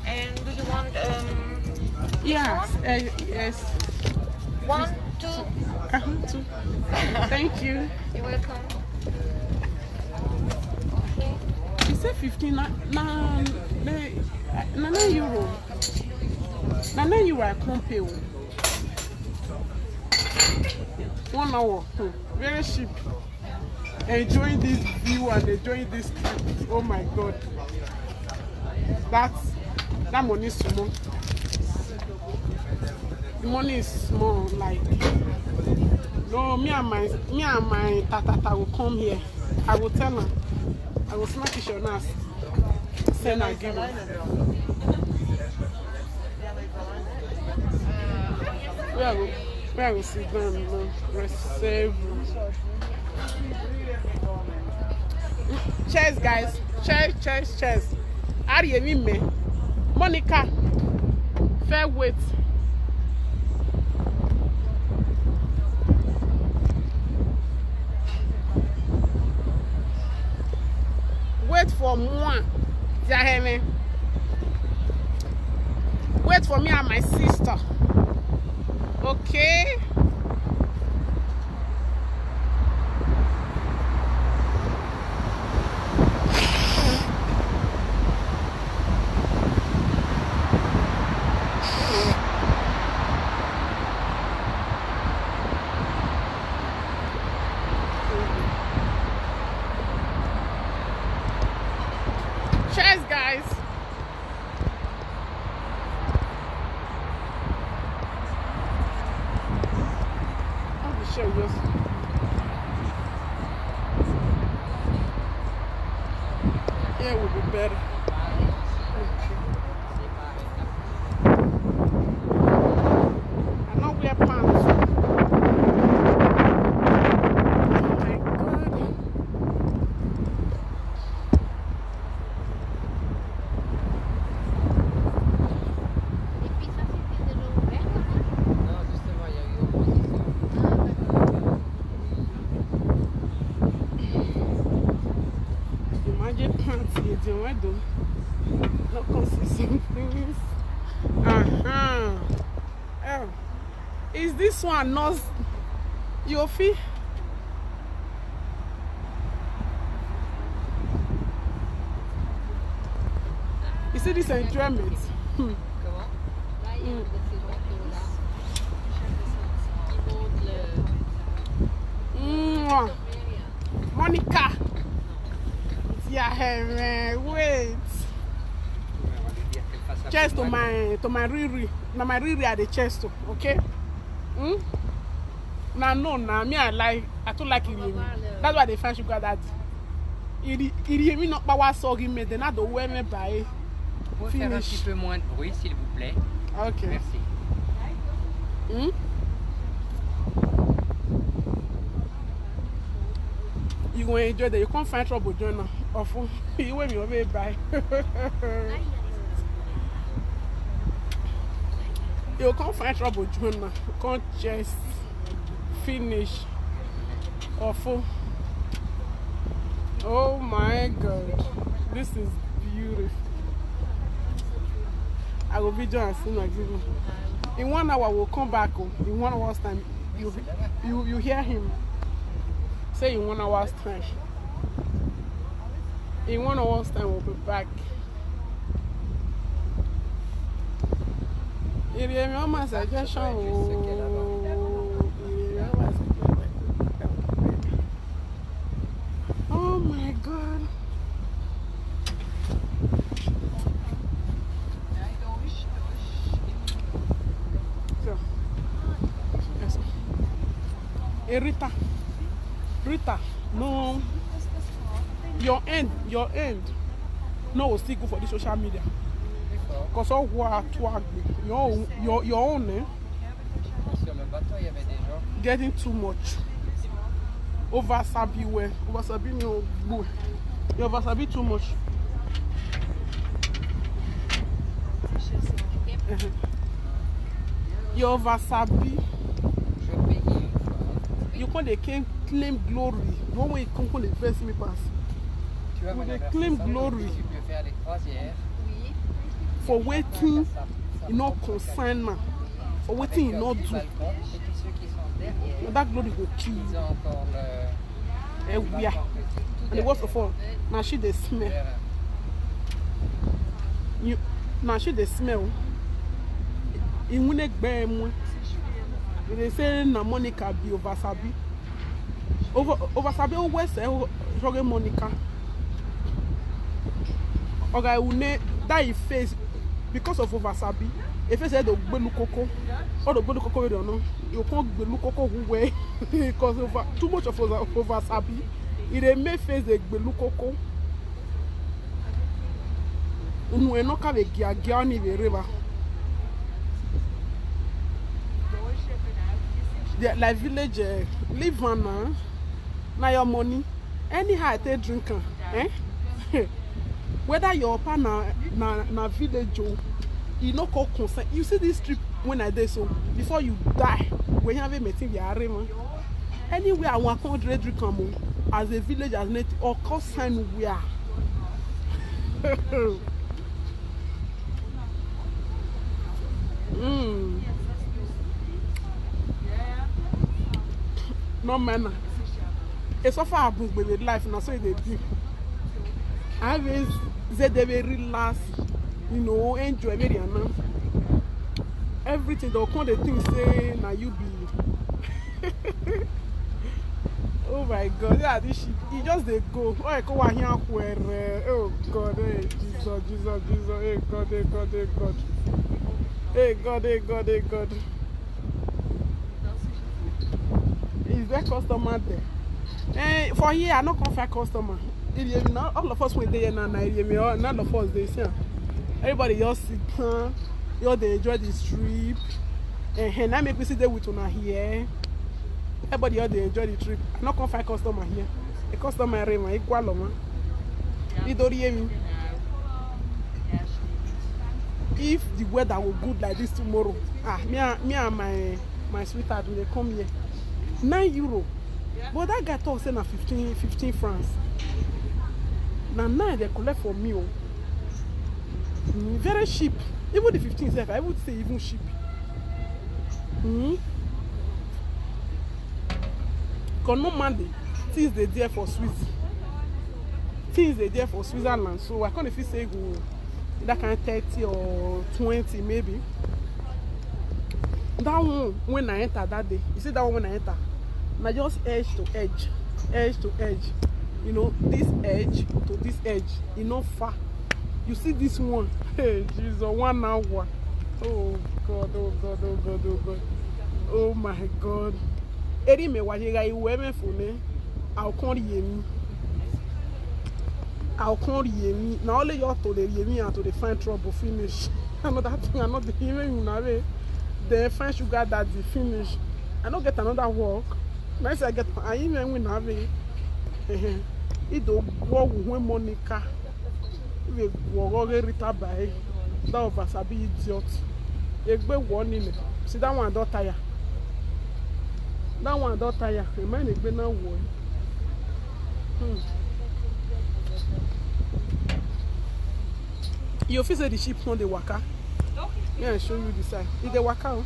And do you want Yes, yes. 1, 2? Too. Thank you. You're welcome. You said 15 na euro. Na euro I can't pay. 1 hour. Very cheap. Enjoying this view and enjoying this trip. Oh my God. That money is small. The money is small, like no, me and my tata will come here. I will tell her. I will smack it your ass. Send her give her. Where I will sit down, receive. Cheers, guys. Cheers. Are you me? Monica, fair wait. Wait for moi. Wait for me and my sister. Okay? Cheers, guys. I'll be sure yours. Here will be better. I know wear pants. Oh my God. Non, justement, il y a eu opposition. Imagine pants you do. Not consistent things. Oh. Is this one not your fee? You see this enjoyment? Comment? Monica. Yeah, wait. Chest to my riri. Now my riri at the chest, okay? No, me I don't like it. That's why they find sugar daddy. Il me not power sorry mais they not the way me buy. Vous pouvez faire un petit peu moins de bruit, s'il vous plaît. Okay. Merci. You will enjoy that. You can't find trouble doing that. Awful. You will be over by. You can't find trouble doing that. You can't just finish. Awful. Oh my God. This is beautiful. I will video and see my video. In 1 hour we'll come back. In 1 hour's time, you hear him say in 1 hour's time. In 1 hour's time we'll be back. Oh my God. Hey, Rita, no, your end, no, will still go for the social media. Because all who are your own, eh? toi, il y avait des gens. Getting too much. Oversabi well. Oversabi no good. You oversabi too much. You oversabi. Je payais une fois. You can't claim glory. One way you can't the first me pass. Tu vois, moi, They j'avais claim fait ça, glory. tu peux faire les croisières. For waiting, Ça you know, prend concern man. For avec, waiting, you know, du do. balcon. Et puis ceux qui sont derrière, That glory go kill ils you. ont encore le Eh, yeah. balcon petit, tout And the derrière. worst of all, now she the smell. Vers, You, now she the smell. In when they say na Monica be oversabi. Oversabi always say joge Monica. Okay, une that is face because of oversabi. If you say the gbelu koko, or the gbelu koko you don't know, you can't gbelu koko way because too much of oversabi. It may face the gbelu koko. Unu enoka ve gia ni ve river. Like village live on now your money. Anyhow I take drink eh? Whether your partner na village or you no call consent. You see this trip when I did so before you die when you have a meeting with Arima. Anywhere I want to drink as a village as native or call sign where. No manner. It's so far book with life now, so they do. I always say they very relax, you know, enjoy very now. Everything they'll come the thing say now you be. Oh my God, yeah, this shit. He just they go. Oh, I go here where. Oh God, hey Jesus, hey God, hey God, hey God, hey God, hey God, hey God. Is there customer there? For here, I no come find customer. All of us went there now. None of us they see. Everybody just sit down. You they enjoy this trip. And I make me sit there with una here. Everybody else they enjoy the trip. I no come find customer here. A customer rema equal man. You don't hear me. If the weather will good like this tomorrow, me and my sweetheart will come here. €9. But that guy talk say na 15 francs. Now 9 they collect for me. Very cheap. Even the 15 self, I would say even cheap. Because normally things they there for Swiss. Things they there for Switzerland. So I can't if you say go that kind of 30 or 20 maybe. That one when I enter that day, you see that one when I enter, I just edge to edge. You know, this edge to this edge, you know, far. You see this one, hey Jesus, 1 hour. Oh God, oh God, oh God, oh God, oh my God. Eri me wajega iwe for me. I'll call you. Now only you to the yemi and to the find trouble finish. Another thing, I'm not the even now. The fine sugar that the finish. I don't get another work. Nice I get I even win have it. It do go when Monica. We go Rita by that of us a be idiot. Egbe one in it. See that one don't tire. That one don't tire. Remind Egbe now one. You feel say the sheep on the waka. Yeah, I show you the side. It's the waka.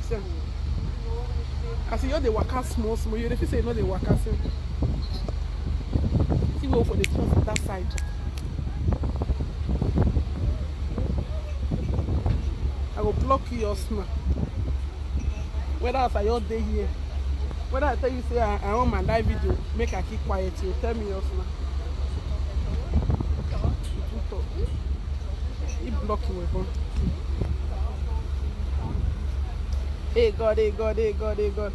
See. I see you the waka small. You feel say not the waka. See go for the front for that side. I will block you your smell. Whether I your day here, whether I tell you say I want my live video, make I keep quiet. You tell me your smell. He block you with. Hey God, hey God, hey God, hey God.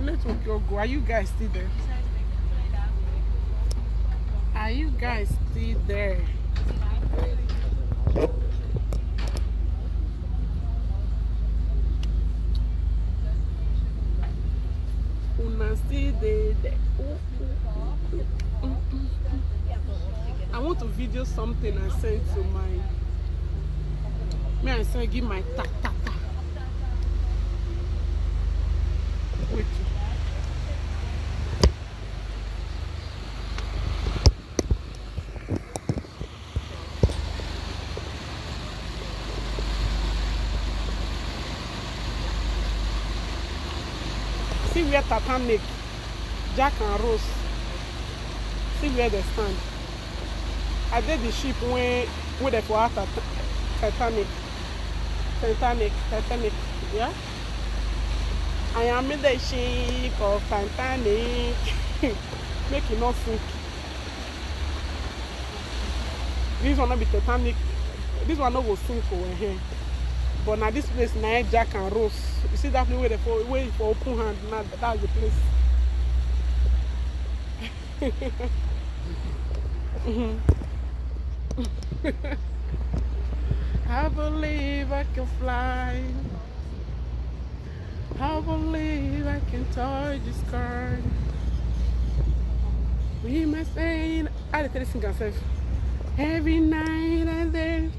My network go. Are you guys still there? Are you guys still there? Una still there? I want to video something and send to my. May I say give my ta. Wait. See where Titanic, Jack and Rose. See where they stand. I did the ship when they for Titanic. Yeah. I am in the ship of Titanic. Make it not sink. This one not be Titanic. This one not go sink over here. But now this place now Jack and Rose. You see that place where for open hand. Now that's the place. I believe I can fly. I believe I can touch the sky. We must sing. I tell sing myself. Every night and then,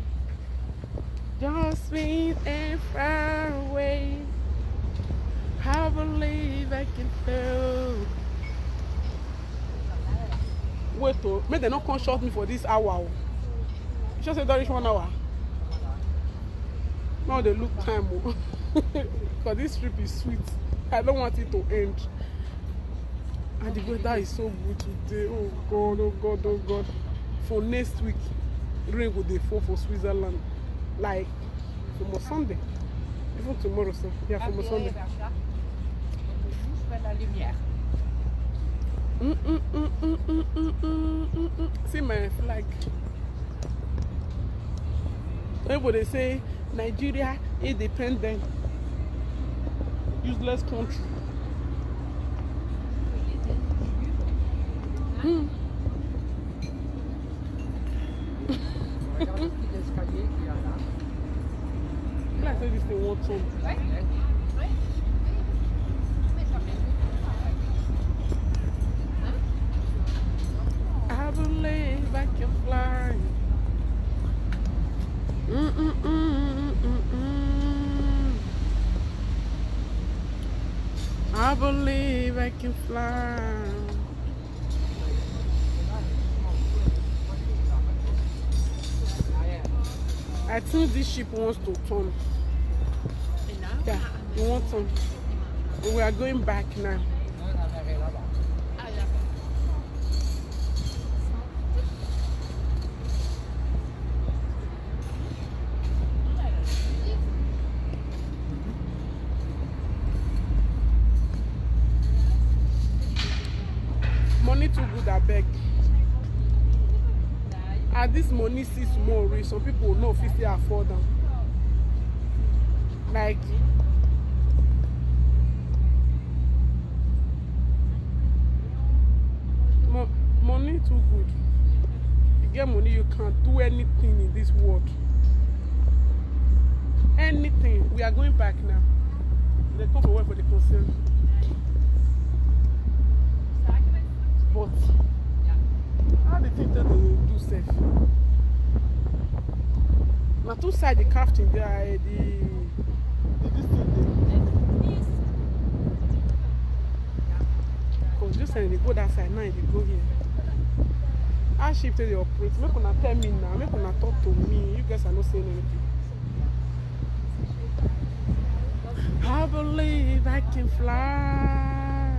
just sweet and far away. I believe I can feel. Wait, oh, may they not come short me for this hour. You just say don't reach 1 hour. Now they look time. Because this trip is sweet. I don't want it to end. And the weather is so good today. Oh God, oh God, oh God. For next week, rain will fall for Switzerland. Like from Sunday. Even tomorrow, so yeah, from Sunday. See my flag. Everybody say Nigeria independent. Useless country. Let's say this thing wants some. I believe I can fly. I believe I can fly. I think this ship wants to turn. Yeah, it wants to turn. We are going back now. Money too good, I beg. As this money sees more rich, some people will not fit to afford them. Like money too good. You get money, you can't do anything in this world. Anything. We are going back now. They come for work for the concern. But how do you think that they do safe? Now two side the crafting there, the this thing there. Because just saying they go that side now, they go here. How ship they operate? Make una tell me now, make una talk to me. You guys are not saying anything. I believe I can fly.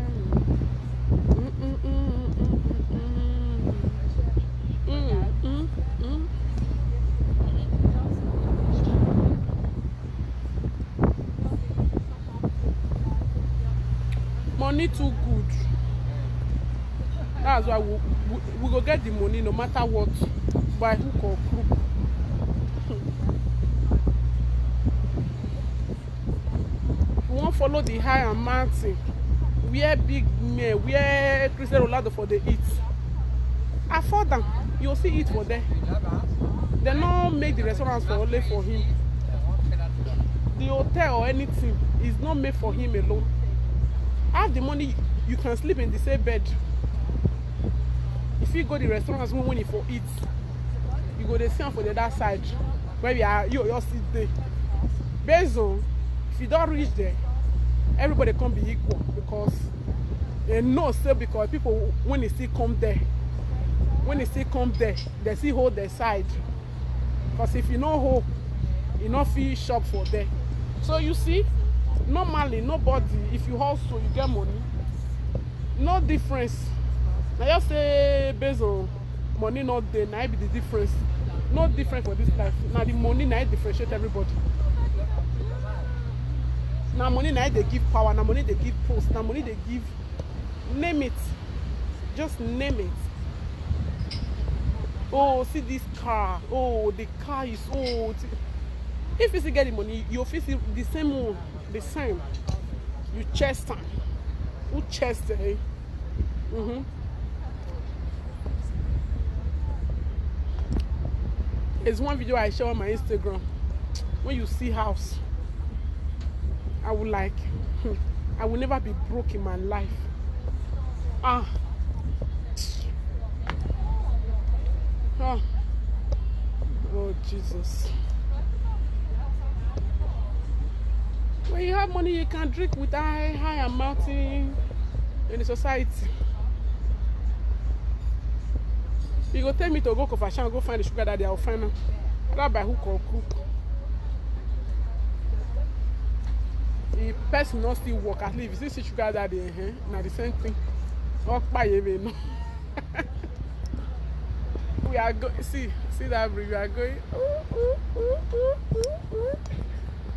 Money too good. That's why we go get the money no matter what, by hook or crook. We won't follow the high and mountain. where big men, where Cristiano Ronaldo for the eat. Afford them. You'll see it for them. They don't make the restaurants for only for him. The hotel or anything is not made for him alone. Have the money, you can sleep in the same bed. If you go to the restaurants when you for eat, you go to see for the other side where you sit there. Based on, if you don't reach there, everybody can't be equal because they know still because people when they see come there, they see hold their side. Because if you know hold, you not feel shop for there. So you see, normally nobody, if you hustle, you get money. No difference. Now just say based on money not there, now be the difference. No difference for this life. Now the money now differentiate everybody. Now money now they give power, now money they give post, now money they give, name it. Just name it. Oh, see this car. Oh, the car is old. If you still get the money, you feel the same one, the same. You chest time. Who chest eh? There's one video I show on my Instagram. When you see house, I will like, I will never be broke in my life. Oh. Oh Jesus. When you have money, you can drink with high amount in the society. You go tell me to go coffee shop, go find the sugar daddy, I'll find them. Not by hook or crook. The person not still work, at least if you see sugar daddy, now the same thing. Walk by you, we are going, see that bridge, we are going,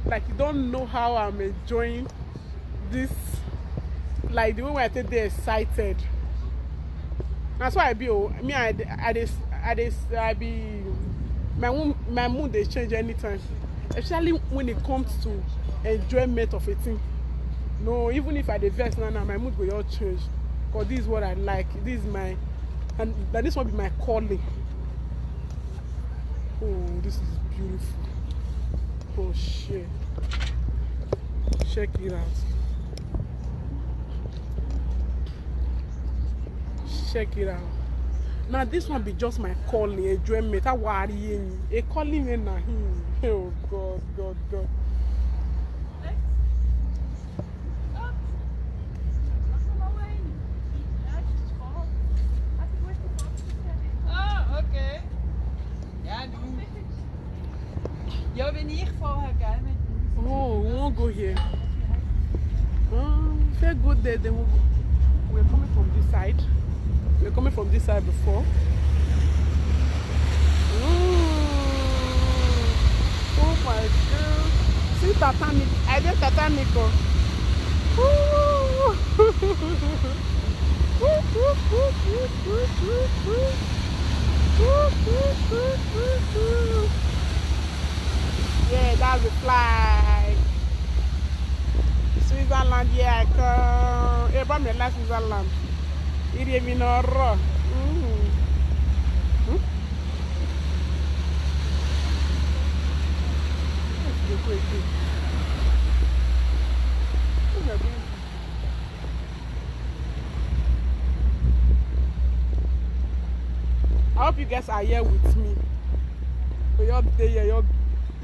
like you don't know how I'm enjoying this, like the way I take there excited. That's why I be, me, I be, my mood they change anytime, especially when it comes to enjoyment of a thing. No, even if I dey vex now, my mood will all change, because this is what I like, this is my, and that this will be my calling. Oh, this is beautiful. Oh shit. Check it out. Check it out. Now this one be just my calling, enjoyment. I worry a calling in him. Oh God, God, God. Ja, wenn ich vorher, gell, mit uns. Oh, we won't go here. If we go there, then we're coming from this side. We're coming from this side before. Oh my God. See Titanic. I did Titanic. Yeah, that's the flag. Switzerland, yeah, I come. Everyone me like Switzerland. It is in a row. I hope you guys are here with me. So you're there, you're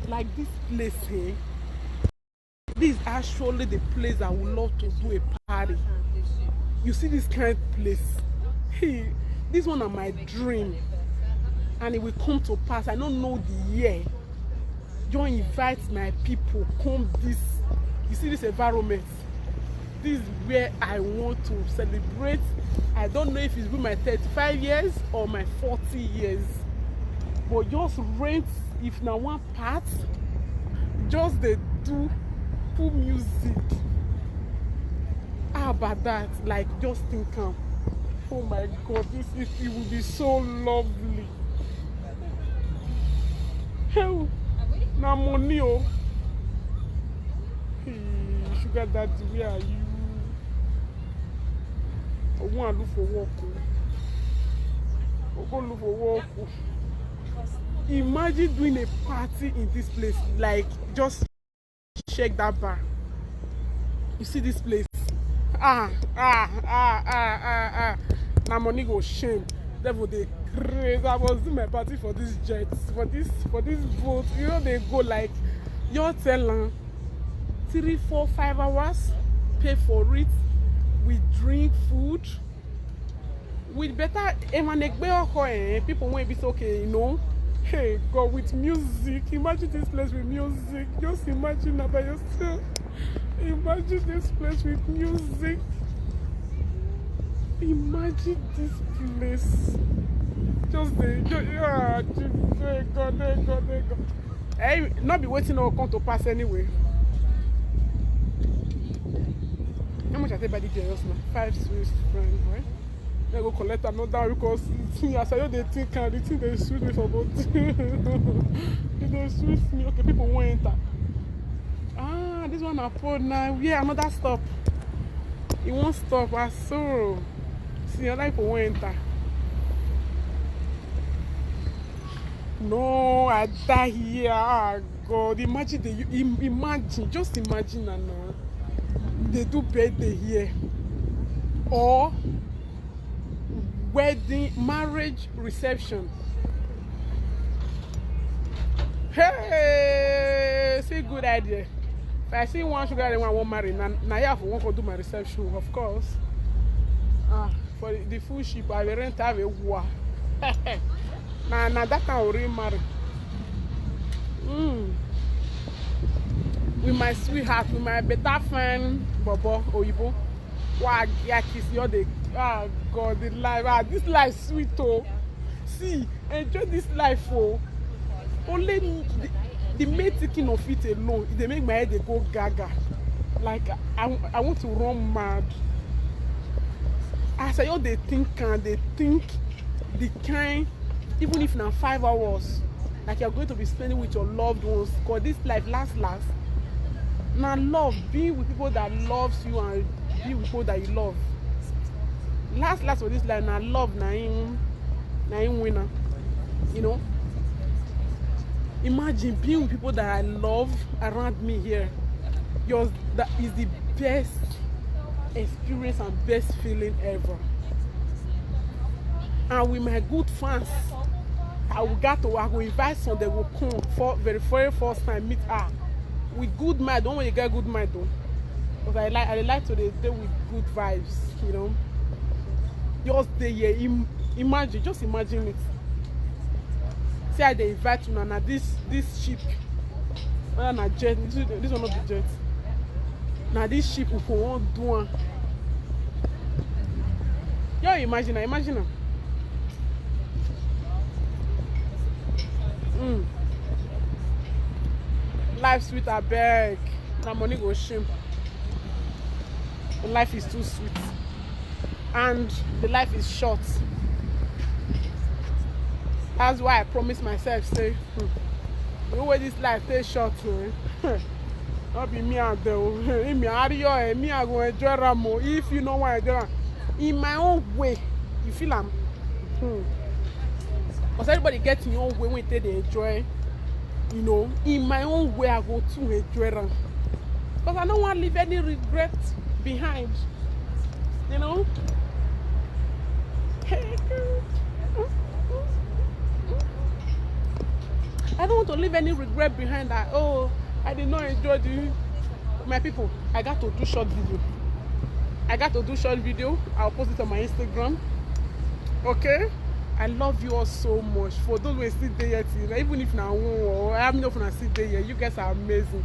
like this place here. This is actually the place I would love to do a party. You see this kind of place. Hey, this one is my dream. And it will come to pass. I don't know the year. Just invite my people. Come this. You see this environment. This is where I want to celebrate. I don't know if it's with my 35 years or my 40 years. But just rent, if now one part, just they do full music. How about that? Like just think, oh my God, it will be so lovely. Hell, now money, oh. Hey, sugar daddy, where are you? go and look for work. Go look for work. Imagine doing a party in this place. Like, just check that bar. You see this place? Now money go shame. Devil they crazy. I was doing my party for these jets, for this boat. You know they go like your tell 3, 4, 5 hours. Pay for it. We drink food. With better people won't be so okay, you know. Hey God, with music. Imagine this place with music. Just imagine about yourself. Imagine this place with music. Imagine this place. Just God. Hey, not be waiting or come to pass anyway. How much I take by the just now? 5 Swiss francs, right? I go collect another because as I know they think the thing they sweet me for both. They sweet me. Okay, people won't enter. This one I put now. Yeah, another stop. It won't stop. I saw. See, other people won't enter. No, I die here. God, imagine, just imagine now. They do birthday here. Or wedding, marriage reception. Hey, see, good idea. If I see one sugar, I won't marry. Now I have to do my reception, of course. For the full ship, I will rent have a war. Now that I will remarry. With my sweetheart, with my better friend, Bobo Oyibo. Wow, kiss your day. Oh God, the life. This life sweet oh. See, enjoy this life oh. Only the main thinking of it alone, they make my head they go gaga. Like I want to run mad. As I know they think the kind, even if now 5 hours, like you're going to be spending with your loved ones, because this life last. Now love, being with people that loves you and be with people that you love. Last for this life, now love, now in winner. You know? Imagine being with people that I love around me here. That is the best experience and best feeling ever. And with my good fans, I will invite some, they will come for the very first time meet her. With good mind, don't want to get good mind though. Because I like to stay with good vibes, you know. Just there, just imagine it. See how they invite you now this ship. Well, na jet, this one not the jet. Now this ship will won't do one. Yo, imagine. Life sweet, I beg. Now money go shame. Life is too sweet. And the life is short. That's why I promise myself, say, the way this life stays short, not be me out there. Me I go enjoy Ramo. If you know why I do in my own way, you feel I'm. Because everybody gets in your own way when they enjoy. You know, in my own way, I go to enjoy them. Because I don't want to leave any regret behind. You know? I don't want to leave any regret behind that. Oh, I did not enjoy my people. I got to do short video. I'll post it on my Instagram. Okay? I love you all so much. For those who are still there yet, even if now I have enough when I sit there, you guys are amazing.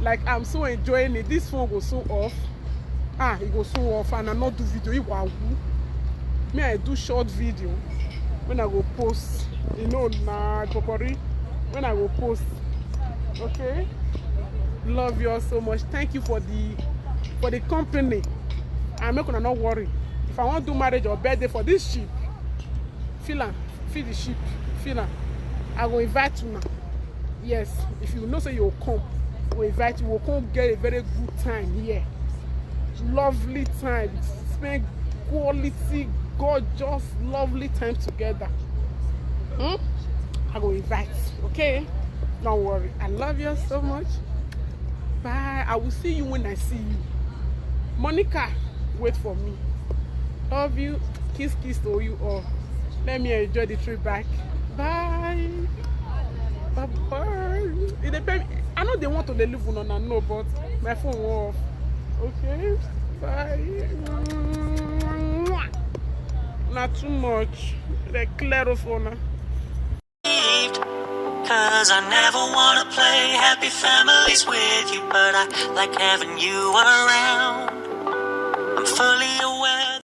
Like I'm so enjoying it. This phone goes so off. It goes so off, and I not do video. Me, I do short video when I go post. You know, popori. When I go post. Okay. Love you all so much. Thank you for the company. I'm not gonna not worry. If I want to do marriage or birthday for this ship. Feel the ship. I will invite you now. Yes, if you know say you'll come, we'll invite you. We'll come get a very good time here. Lovely time. Spend quality, gorgeous, lovely time together. I go invite, okay? Don't worry. I love you so much. Bye. I will see you when I see you. Monica, wait for me. Love you. Kiss, kiss to you all. Let me enjoy the trip back. Bye. Bye bye. It depends. I know they want to live on and no, but my phone off. Okay. Bye. Not too much. The clarophone. Cause I never wanna play happy families with you, but I like having you around. I'm fully aware